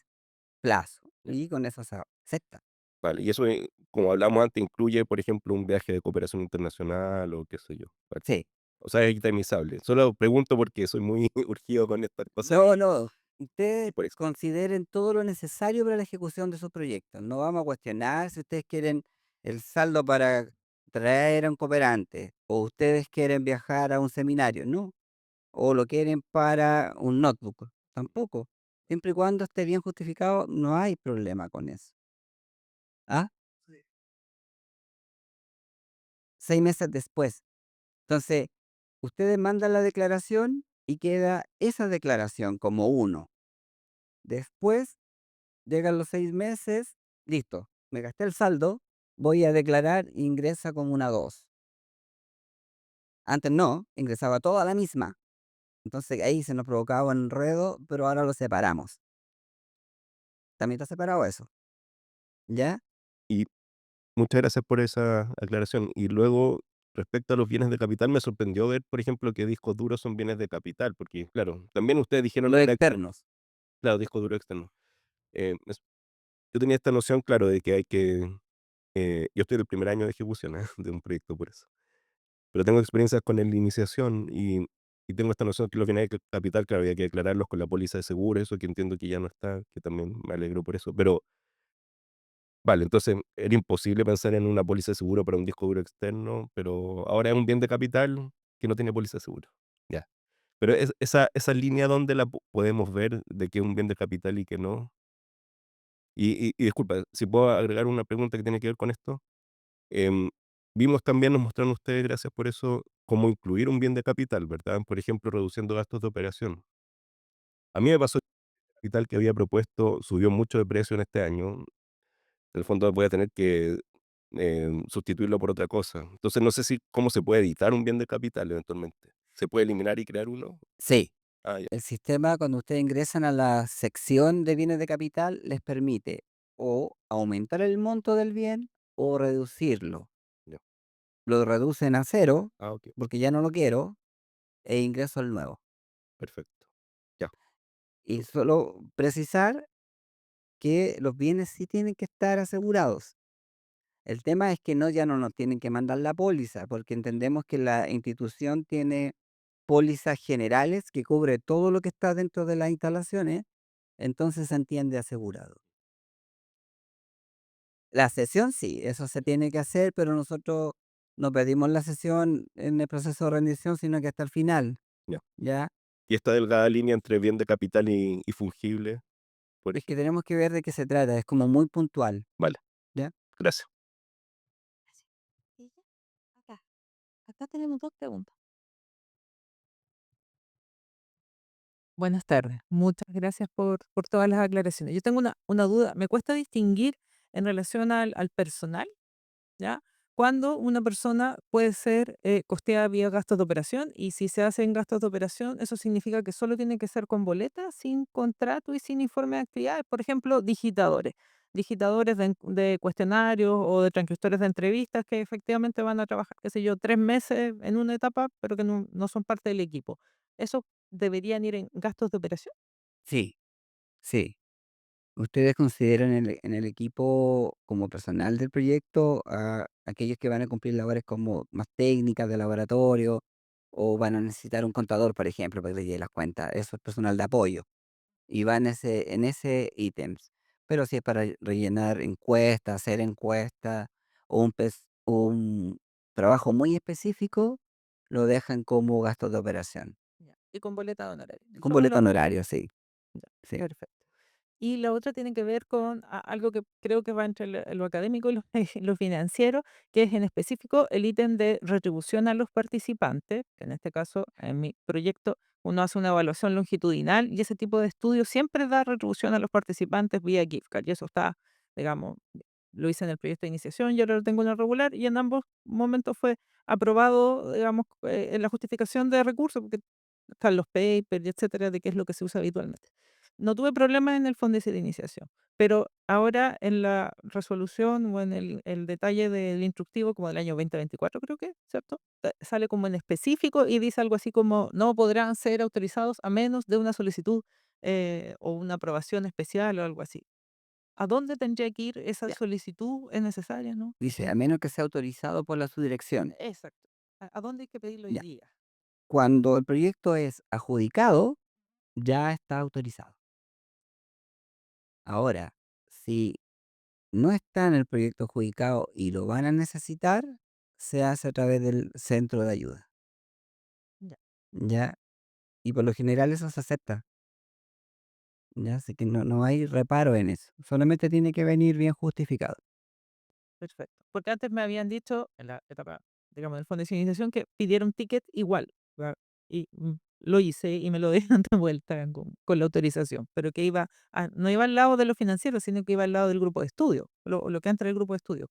plazo. Y con eso se acepta. vale. Y eso, como hablamos antes, incluye, por ejemplo, un viaje de cooperación internacional o qué sé yo. Vale. Sí. O sea, es itemizable. Solo pregunto porque soy muy urgido con estas cosas No, no. y Ustedes por eso. consideren todo lo necesario para la ejecución de sus proyectos. No vamos a cuestionar si ustedes quieren el saldo para traer a un cooperante o ustedes quieren viajar a un seminario, no. O lo quieren para un notebook, tampoco. Siempre y cuando esté bien justificado, no hay problema con eso. ¿Ah? 6 meses después. Entonces, ustedes mandan la declaración y queda esa declaración como uno. Después llegan los 6 meses, listo, me gasté el saldo, voy a declarar, ingresa como una 2. Antes no, ingresaba toda la misma. Entonces ahí se nos provocaba un enredo, pero ahora lo separamos. También está separado eso, ¿ya? Y muchas gracias por esa aclaración. Y luego, respecto a los bienes de capital, me sorprendió ver, por ejemplo, que discos duros son bienes de capital, porque, claro, también ustedes dijeron Los que era externo. externos. Claro, disco duro externo. Yo tenía esta noción, claro, de que hay que. Yo estoy del primer año de ejecución, de un proyecto por eso. Pero tengo experiencias con la iniciación y tengo esta noción que los bienes de capital, claro, había que declararlos con la póliza de seguro, eso que entiendo que ya no está, que también me alegro por eso. Pero, vale, entonces era imposible pensar en una póliza de seguro para un disco duro externo, pero ahora es un bien de capital que no tiene póliza de seguro. Ya. Pero esa línea donde la podemos ver de que es un bien de capital y que no. Y disculpa, si puedo agregar una pregunta que tiene que ver con esto. Em, Vimos también, nos mostraron ustedes, gracias por eso, cómo incluir un bien de capital, ¿verdad? Por ejemplo, reduciendo gastos de operación. A mí me pasó que el capital que había propuesto subió mucho de precio en este año. En el fondo voy a tener que sustituirlo por otra cosa. Entonces no sé si cómo se puede editar un bien de capital eventualmente. ¿Se puede eliminar y crear uno? Sí, Ah, ya, el sistema cuando ustedes ingresan a la sección de bienes de capital les permite o aumentar el monto del bien o reducirlo. ya. Lo reducen a cero Ah, ok, porque ya no lo quiero e ingreso el nuevo. perfecto. Ya, Y solo precisar que los bienes sí tienen que estar asegurados. El tema es que no, ya no nos tienen que mandar la póliza, porque entendemos que la institución tiene pólizas generales que cubre todo lo que está dentro de las instalaciones, entonces se entiende asegurado. La sesión sí, eso se tiene que hacer, pero nosotros no pedimos la sesión en el proceso de rendición, sino que hasta el final, ya. ¿ya? Y esta delgada línea entre bien de capital y fungible, por Es que ejemplo. tenemos que ver de qué se trata, es como muy puntual, Vale, ¿ya? gracias. Así. Y ya, acá tenemos 2 preguntas. Buenas tardes. Muchas gracias por todas las aclaraciones. Yo tengo una duda. Me cuesta distinguir en relación al personal, ¿ya? Cuando una persona puede ser costeada vía gastos de operación y si se hacen gastos de operación, eso significa que solo tiene que ser con boleta, sin contrato y sin informe de actividades. Por ejemplo, digitadores. Digitadores de cuestionarios o de transcriptores de entrevistas que efectivamente van a trabajar, qué sé yo, 3 meses en una etapa, pero que no son parte del equipo. ¿Eso deberían ir en gastos de operación? Sí, sí. ¿Ustedes consideran en el equipo como personal del proyecto a aquellos que van a cumplir labores como más técnicas de laboratorio o van a necesitar un contador, por ejemplo, para que les lleve las cuentas? Eso es personal de apoyo y va en ese ítems. Pero si es para rellenar encuestas, hacer encuestas o un trabajo muy específico, lo dejan como gastos de operación. Ya. Y con boleta de honorario. Con Solo boleto lo. honorario, sí, Ya, sí. perfecto. Y la otra tiene que ver con algo que creo que va entre lo académico y lo, lo financiero, que es en específico el ítem de retribución a los participantes, que en este caso, en mi proyecto, uno hace una evaluación longitudinal y ese tipo de estudio siempre da retribución a los participantes vía gift card. Y eso está, digamos, lo hice en el proyecto de iniciación y ahora lo tengo en el regular y en ambos momentos fue aprobado, digamos, en la justificación de recursos, porque están los papers, y etcétera, de qué es lo que se usa habitualmente. No tuve problemas en el Fondesit de iniciación, pero ahora en la resolución o en el detalle del instructivo, como del año 2024 creo que, ¿cierto? Sale como en específico y dice algo así como no podrán ser autorizados a menos de una solicitud o una aprobación especial o algo así. ¿A dónde tendría que ir esa Ya. solicitud? ¿Es necesaria, no? Dice, a menos que sea autorizado por la subdirección. Exacto. ¿A dónde hay que pedirlo hoy Ya. día? Cuando el proyecto es adjudicado, ya está autorizado. Ahora, si no está en el proyecto adjudicado y lo van a necesitar, se hace a través del centro de ayuda, Ya, ¿ya? Y por lo general eso se acepta, ¿ya? Así que no hay reparo en eso. Solamente tiene que venir bien justificado. perfecto. Porque antes me habían dicho, en la etapa, digamos, del fondo de iniciación, que pidiera un ticket igual. ¿Va? Y lo hice y me lo dieron de vuelta con la autorización. Pero que iba, no iba al lado de lo financiero, sino que iba al lado del grupo de estudio, lo que entra el grupo de estudio.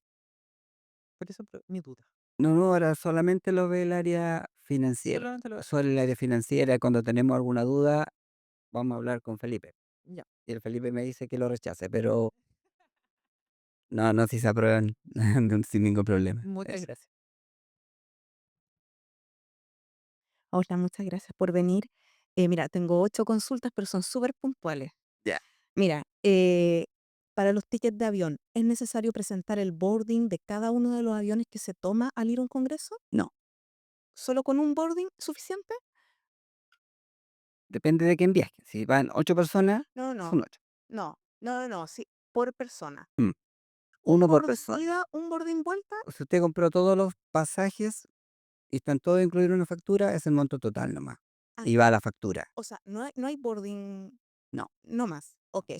Por eso mi duda. No, ahora solamente lo ve el área financiera. Solamente lo. Solo el área financiera, cuando tenemos alguna duda, vamos a hablar con Felipe. Ya. Y el Felipe me dice que lo rechace, pero No, no, si se aprueban sin ningún problema. Muchas Eso. gracias. Hola, muchas gracias por venir. Mira, tengo 8 consultas, pero son súper puntuales. Ya. Mira, para los tickets de avión, ¿es necesario presentar el boarding de cada uno de los aviones que se toma al ir a un congreso? No, ¿Solo con un boarding suficiente? depende de quién viaje. Si van 8 personas, No, no, son 8. no, sí, por persona. Uno por Boarding persona. ida, un boarding vuelta. Si usted compró todos los pasajes y están todos incluidos en una factura, es el monto total nomás. Ah, Y va a la factura. o sea, no hay boarding, No, no más. Ok,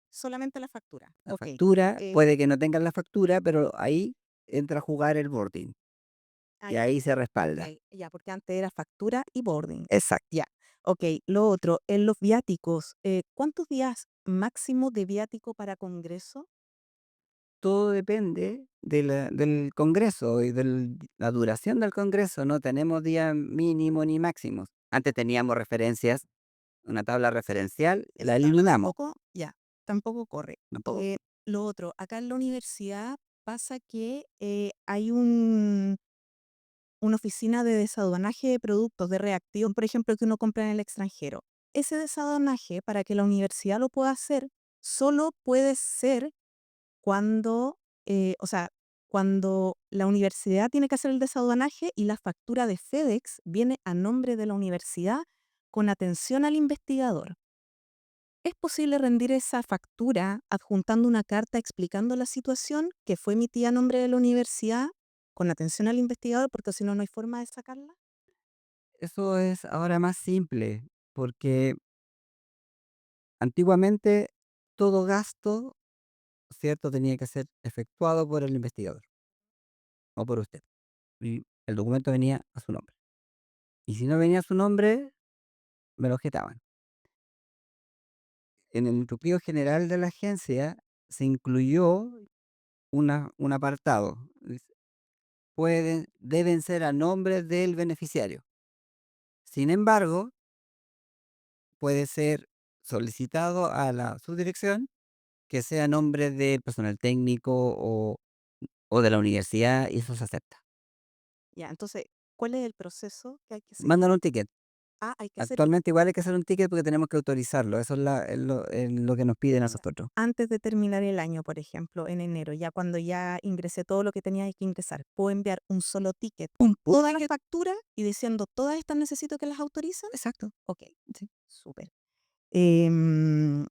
solamente la factura. la Ok. factura, eh, puede que no tengan la factura, pero ahí entra a jugar el boarding y ya, ahí se ok, respalda. ya, porque antes era factura y boarding. Exacto. Ya, ok. Lo otro, en los viáticos, ¿cuántos días máximo de viático para congreso? Todo depende del congreso y de la duración del congreso. No tenemos día mínimo ni máximos. Antes teníamos referencias, una tabla referencial, la Eso eliminamos. tampoco corre. Tampoco. Lo otro, acá en la universidad pasa que hay una oficina de desaduanaje de productos de reactivos, por ejemplo, que uno compra en el extranjero. Ese desaduanaje, para que la universidad lo pueda hacer, solo puede ser cuando, o sea, cuando la universidad tiene que hacer el desaduanaje y la factura de FedEx viene a nombre de la universidad con atención al investigador. ¿Es posible rendir esa factura adjuntando una carta explicando la situación que fue emitida a nombre de la universidad con atención al investigador? Porque si no, no hay forma de sacarla. Eso es ahora más simple, porque antiguamente todo gasto, ¿cierto?, tenía que ser efectuado por el investigador o por usted. Y el documento venía a su nombre. Y si no venía a su nombre, me lo objetaban. En el instructivo general de la agencia se incluyó un apartado. Dice, deben ser a nombre del beneficiario. Sin embargo, puede ser solicitado a la subdirección que sea a nombre del personal técnico o de la universidad y eso se acepta. Ya, entonces, ¿cuál es el proceso que hay que seguir? Mandan un ticket. Ah, hay que hacer Actualmente igual hay que hacer un ticket porque tenemos que autorizarlo. Eso es lo que nos piden a ya, nosotros. antes de terminar el año, por ejemplo, en enero, ya cuando ya ingresé todo lo que tenía que ingresar, ¿puedo enviar un solo ticket con todas las facturas y diciendo todas estas necesito que las autoricen? Exacto. Ok, sí, súper. Em,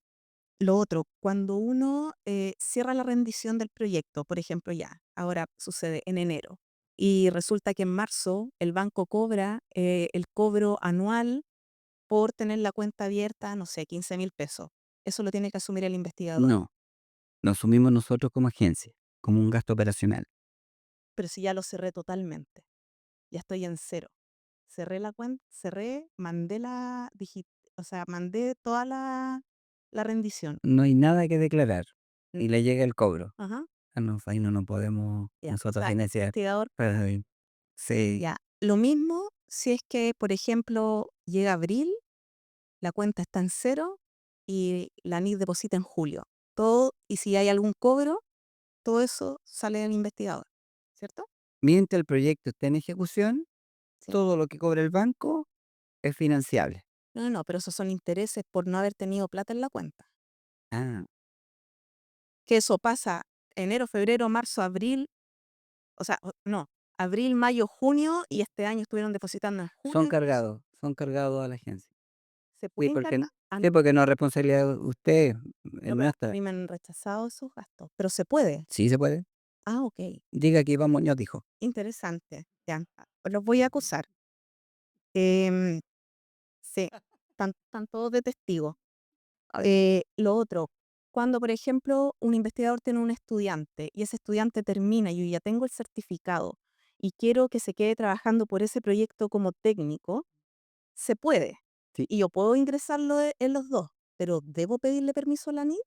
lo otro, cuando uno cierra la rendición del proyecto, por ejemplo, ya, ahora sucede en enero, y resulta que en marzo el banco cobra el cobro anual por tener la cuenta abierta, no sé, 15.000 pesos. Eso lo tiene que asumir el investigador. No, lo asumimos nosotros como agencia, como un gasto operacional. Pero si ya lo cerré totalmente, ya estoy en cero. Cerré la cuenta, mandé o sea, mandé toda la rendición. No hay nada que declarar N- y le llega el cobro. Ajá, Ah, no, ahí no nos podemos ya. O nosotros sea, el financiar. investigador, Pero, sí, ya. Lo mismo si es que, por ejemplo, llega abril, la cuenta está en cero y la NID deposita en julio. Todo, y si hay algún cobro, todo eso sale del investigador, ¿cierto? mientras el proyecto esté en ejecución, Sí. todo lo que cobra el banco es financiable. No, pero esos son intereses por no haber tenido plata en la cuenta. Ah, Que eso pasa enero, febrero, marzo, abril, o sea, no, abril, mayo, junio, y este año estuvieron depositando en julio. son cargados a la agencia. ¿Se Sí, puede porque, encargar? Ah, sí, porque no es responsabilidad de usted, es no, pero a nuestra. mí me han rechazado esos gastos, pero se puede. Sí se puede. Ah, ok, Diga que Iván Muñoz dijo. interesante. Ya, los voy a acusar. Em, sí, están todos de testigo. Lo otro, cuando por ejemplo un investigador tiene un estudiante y ese estudiante termina y yo ya tengo el certificado y quiero que se quede trabajando por ese proyecto como técnico, se puede. Sí. Y yo puedo ingresarlo en los dos, pero ¿debo pedirle permiso a la NID?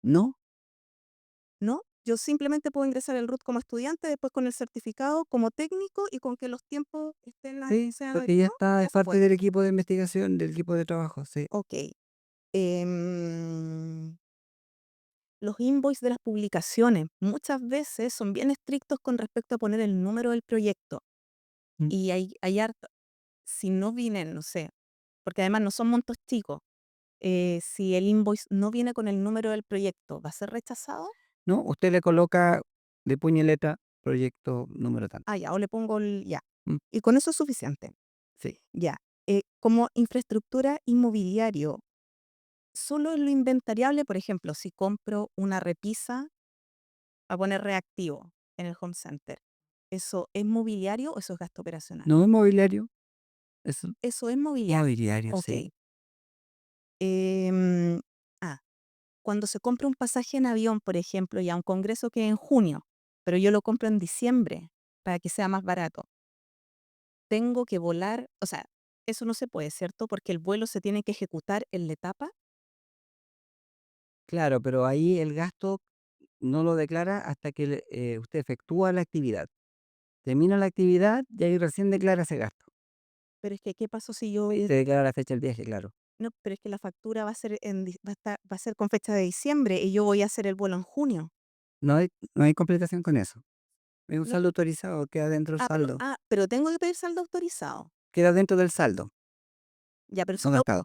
No, No. Yo simplemente puedo ingresar el RUT como estudiante, después con el certificado como técnico y con que los tiempos sí, sean porque ya adecuados, está, ya es se parte puede. del equipo de investigación, del equipo de trabajo, sí. Ok. Em, los invoices de las publicaciones muchas veces son bien estrictos con respecto a poner el número del proyecto. Mm. Y hay harto, si no vienen, no sé, porque además no son montos chicos, si el invoice no viene con el número del proyecto, ¿va a ser rechazado? No, usted le coloca de puño y letra proyecto número tanto. Ah, ya, o le pongo el ya. Mm, Y con eso es suficiente. sí. Ya. Como infraestructura inmobiliario, solo en lo inventariable, por ejemplo, si compro una repisa a poner reactivo en el home center, ¿eso es mobiliario o eso es gasto operacional? No es mobiliario, es Eso es mobiliario. mobiliario, Ok. sí. Em, ah, cuando se compra un pasaje en avión, por ejemplo, y a un congreso que es en junio, pero yo lo compro en diciembre para que sea más barato, tengo que volar, o sea, eso no se puede, ¿cierto? Porque el vuelo se tiene que ejecutar en la etapa. Claro, pero ahí el gasto no lo declara hasta que usted efectúa la actividad. Termina la actividad y ahí recién declara ese gasto. Pero es que, ¿qué pasó si yo Se declara la fecha del viaje, claro. no, pero es que la factura va a ser va a ser con fecha de diciembre y yo voy a hacer el vuelo en junio. No hay completación con eso. Es un No, saldo autorizado, queda dentro del saldo. pero tengo que pedir saldo autorizado. Queda dentro del saldo, Ya, pero no gastado.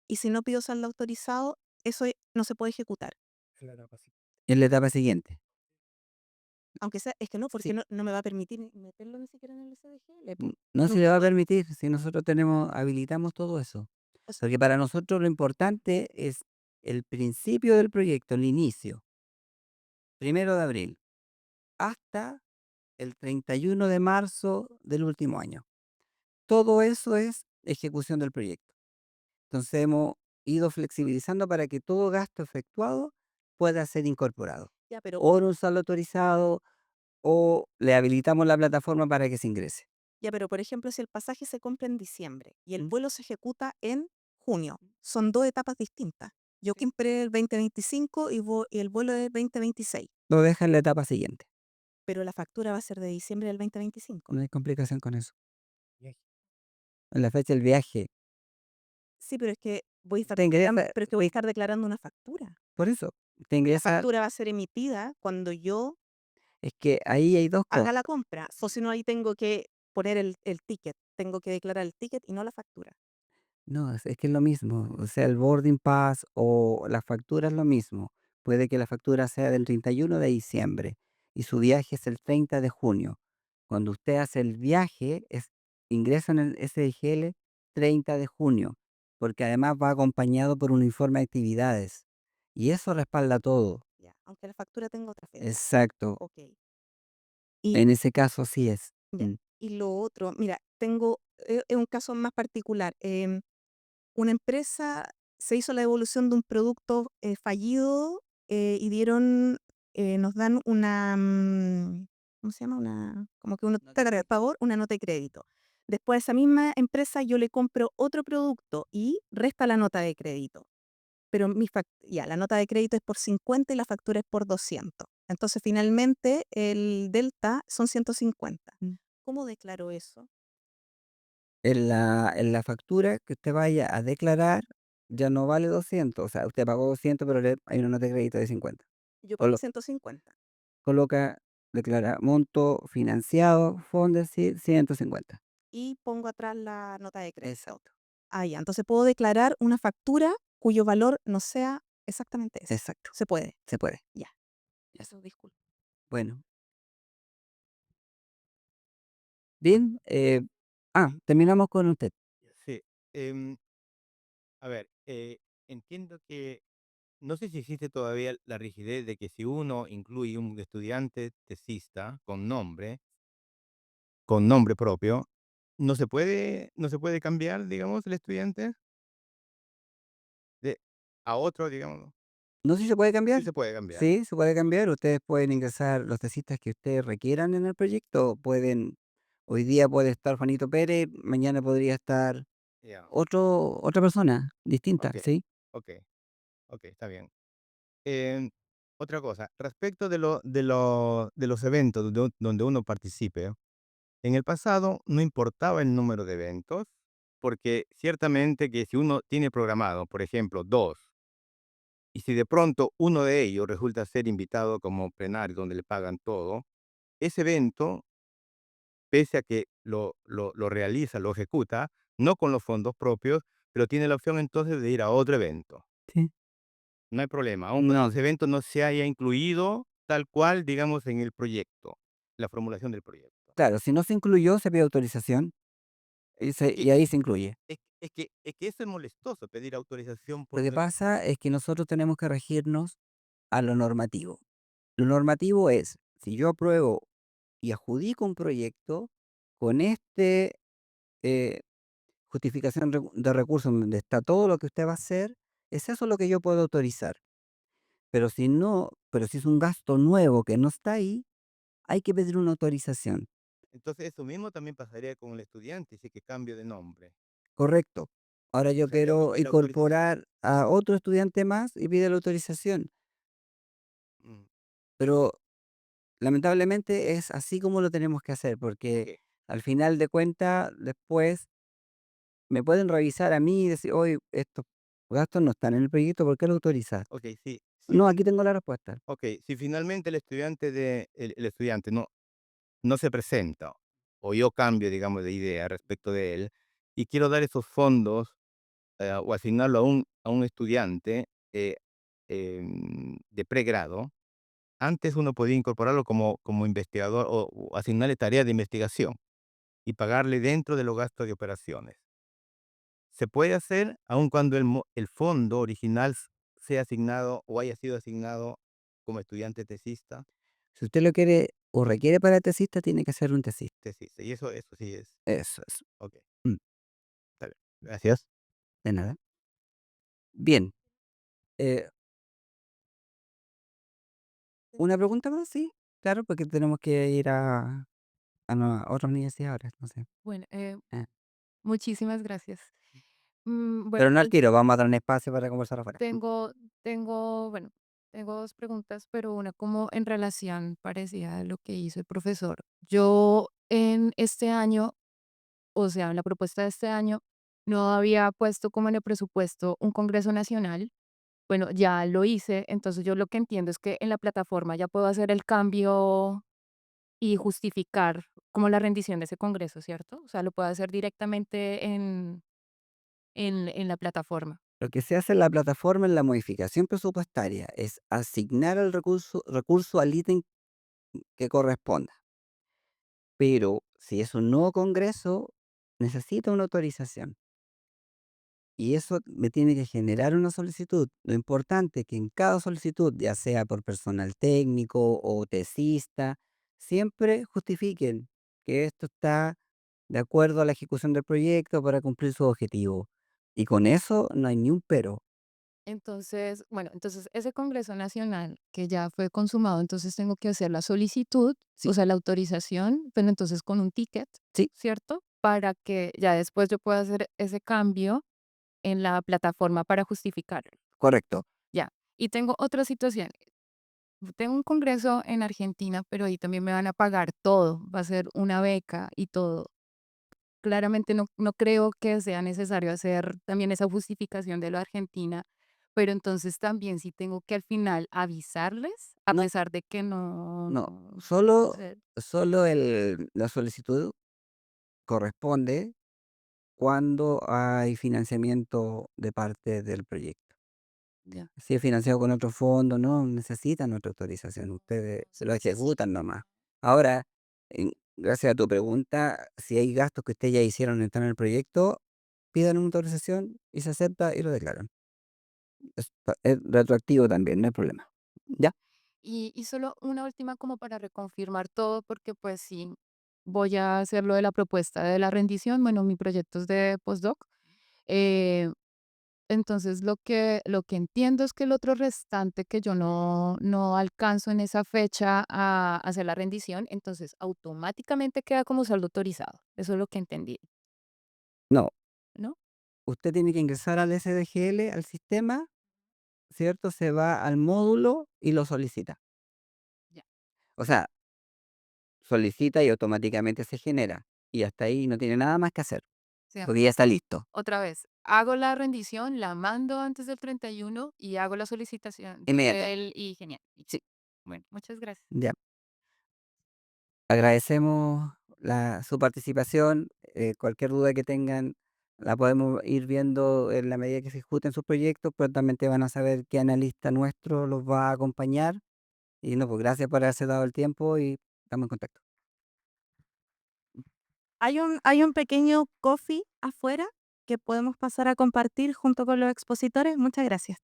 y si no pido saldo autorizado, eso no se puede ejecutar. En la etapa siguiente. Aunque sea, es que no, porque Sí. no me va a permitir meterlo ni siquiera en el SDGL, po. No No se le va a puedo. permitir si nosotros habilitamos todo eso. O sea, Porque para nosotros lo importante es el principio del proyecto, el inicio, 1 de abril, hasta el 31 de marzo del último año. Todo eso es ejecución del proyecto. Entonces hemos ido flexibilizando para que todo gasto efectuado pueda ser incorporado. ya, pero O en un saldo autorizado o le habilitamos la plataforma para que se ingrese. por ejemplo, si el pasaje se compra en diciembre y el ¿Mm? vuelo se ejecuta en junio, son dos etapas distintas. Yo compré el 2025 y el vuelo es 2026, Lo deja en la etapa siguiente. pero la factura va a ser de diciembre del 2025. No hay complicación con eso. En la fecha del viaje. Sí, pero es que voy a estar Te declarando, ingresa, pero es que voy a estar declarando una factura. por eso, te La ingresa, factura va a ser emitida cuando yo es que ahí hay dos haga cosas. la compra. O si no, ahí tengo que poner el ticket. Tengo que declarar el ticket y no la factura. No, es que es lo mismo. O sea, el boarding pass o la factura es lo mismo. Puede que la factura sea del 31 de diciembre y su viaje es el 30 de junio. Cuando usted hace el viaje, ingresa en el SDGL 30 de junio, porque además va acompañado por un informe de actividades. Y eso respalda todo. Ya, aunque la factura tenga otra fecha. Exacto. Ok. Y, En ese caso sí es. ya, Mm. y lo otro, mira, tengo es un caso más particular. Una empresa se hizo la devolución de un producto fallido y nos dan una, ¿cómo se llama? Como que uno Nota te de carga el crédito. favor, una nota de crédito. Después a esa misma empresa yo le compro otro producto y resta la nota de crédito. Pero ya, la nota de crédito es por 50 y la factura es por 200. Entonces finalmente el delta son 150. Mm. ¿Cómo declaro eso? En la factura que usted vaya a declarar ya no vale 200, o sea, usted pagó 200, pero hay una nota de crédito de 50. Yo pagué Colo 150 coloca, declara monto financiado, Fondesit 150. y pongo atrás la nota de crédito. Exacto, Ah, ya. Entonces puedo declarar una factura cuyo valor no sea exactamente ese. exacto, Se puede. se puede. Ya. Ya. Eso, disculpa. Bueno, bien, terminamos con usted. Sí. em, a ver, entiendo que no sé si existe todavía la rigidez de que si uno incluye un estudiante tesista con nombre propio, no se puede cambiar, digamos, el estudiante de a otro, digamos. No sé si se puede Sí cambiar. se puede cambiar. Sí, se puede cambiar. Ustedes pueden ingresar los tesistas que ustedes requieran en el proyecto. Hoy día puede estar Juanito Pérez, mañana podría estar Ya. otra persona distinta, Ok, ¿sí? ok, ok, está bien. Em, Otra cosa, respecto de los eventos donde uno participe, en el pasado no importaba el número de eventos, porque ciertamente que si uno tiene programado, por ejemplo, dos Y si de pronto uno de ellos resulta ser invitado como plenario, donde le pagan todo, ese evento, pese a que lo realiza, lo ejecuta, no con los fondos propios, pero tiene la opción entonces de ir a otro evento. Sí. No hay problema, aun cuando No, ese evento no se haya incluido tal cual, digamos, en el proyecto, la formulación del proyecto. claro, si no se incluyó, se pide autorización Es que y ahí se incluye. es que eso es molestoso, pedir autorización Lo que porque pasa es que nosotros tenemos que regirnos a lo normativo. Lo normativo es, si yo apruebo y adjudico un proyecto con eh, justificación de recursos donde está todo lo que usted va a hacer, es eso lo que yo puedo autorizar. Pero si no, pero si es un gasto nuevo que no está ahí, hay que pedir una autorización. entonces eso mismo también pasaría con el estudiante, si es que cambio de nombre. Correcto. Ahora O yo sea, tengo que quiero pedir autorización. incorporar a otro estudiante más y pide la autorización. Mm, Pero lamentablemente es así como lo tenemos que hacer, porque okey, al final de cuentas, después me pueden revisar a mí y decir, oye, estos gastos no están en el proyecto, ¿por qué lo autorizas? okey, sí, sí, No, aquí tengo la respuesta. si finalmente el estudiante no se presenta, o yo cambio, digamos, de idea respecto de él, y quiero dar esos fondos, o asignarlo a un estudiante, de pregrado, antes uno podía incorporarlo como investigador o asignarle tareas de investigación y pagarle dentro de los gastos de operaciones. Se puede hacer aun cuando el fondo original sea asignado o haya sido asignado como estudiante tesista. Si usted lo quiere o requiere para tesista, tiene que ser un tesista. Tesista, y eso sí es. Eso es. Ok, Mm, está bien. Gracias. de nada. Bien. eh, ¿Una pregunta más? Sí, claro, porque tenemos que ir a otra universidad ahora, no sé. Bueno, Ah, muchísimas gracias. Bueno, pero no al pues tiro, vamos a dar un espacio para conversar afuera. tengo, bueno, tengo dos preguntas, pero una como en relación parecida a lo que hizo el profesor. Yo en este año, o sea, en la propuesta de este año, no había puesto como en el presupuesto un Congreso Nacional. Bueno, ya lo hice, entonces yo lo que entiendo es que en la plataforma ya puedo hacer el cambio y justificar como la rendición de ese Congreso, ¿cierto? O sea, lo puedo hacer directamente en la plataforma. Lo que se hace en la plataforma en la modificación presupuestaria es asignar el recurso al ítem que corresponda. Pero si es un nuevo congreso, necesita una autorización. Y eso me tiene que generar una solicitud. Lo importante es que en cada solicitud, ya sea por personal técnico o tesista, siempre justifiquen que esto está de acuerdo a la ejecución del proyecto para cumplir su objetivo. Y con eso no hay ni un pero. Entonces, bueno, entonces ese Congreso Nacional que ya fue consumado, entonces tengo que hacer la solicitud, o Sí, sea, la autorización, pero entonces con un ticket, sí, ¿cierto? Para que ya después yo pueda hacer ese cambio en la plataforma para justificarlo. correcto. Ya. Y tengo otra situación. Tengo un congreso en Argentina, pero ahí también me van a pagar todo. Va a ser una beca y todo. Claramente no creo que sea necesario hacer también esa justificación de lo Argentina, pero entonces también sí tengo que al final avisarles, a No, pesar de que no, no solo, sé, solo la solicitud corresponde cuando hay financiamiento de parte del proyecto. ya. Si es financiado con otro fondo, no necesitan nuestra autorización, ustedes se lo ejecutan nomás. Ahora, gracias a tu pregunta, si hay gastos que ustedes ya hicieron están en el proyecto, pidan una autorización y se acepta y lo declaran. Es retroactivo también, no hay problema. ¿Ya? Y solo una última como para reconfirmar todo, porque pues sí, voy a hacer lo de la propuesta de la rendición. Bueno, mi proyecto es de postdoc. eh, Entonces, lo que entiendo es que el otro restante que yo no alcanzo en esa fecha a hacer la rendición, entonces automáticamente queda como saldo autorizado. Eso es lo que entendí, No, ¿no? usted tiene que ingresar al SDGL, al sistema, ¿cierto? Se va al módulo y lo solicita. Ya. O sea, solicita y automáticamente se genera. Y hasta ahí no tiene nada más que hacer, O sea, porque ya está listo. otra vez, hago la rendición, la mando antes del 31 y hago la solicitación Inmediata. y genial. Sí. Bueno, muchas gracias. Ya. Agradecemos su participación. Cualquier duda que tengan la podemos ir viendo en la medida que se ejecuten sus proyectos, pero también te van a saber qué analista nuestro los va a acompañar. Y no, pues gracias por haberse dado el tiempo y estamos en contacto. Hay un pequeño coffee afuera que podemos pasar a compartir junto con los expositores. Muchas gracias.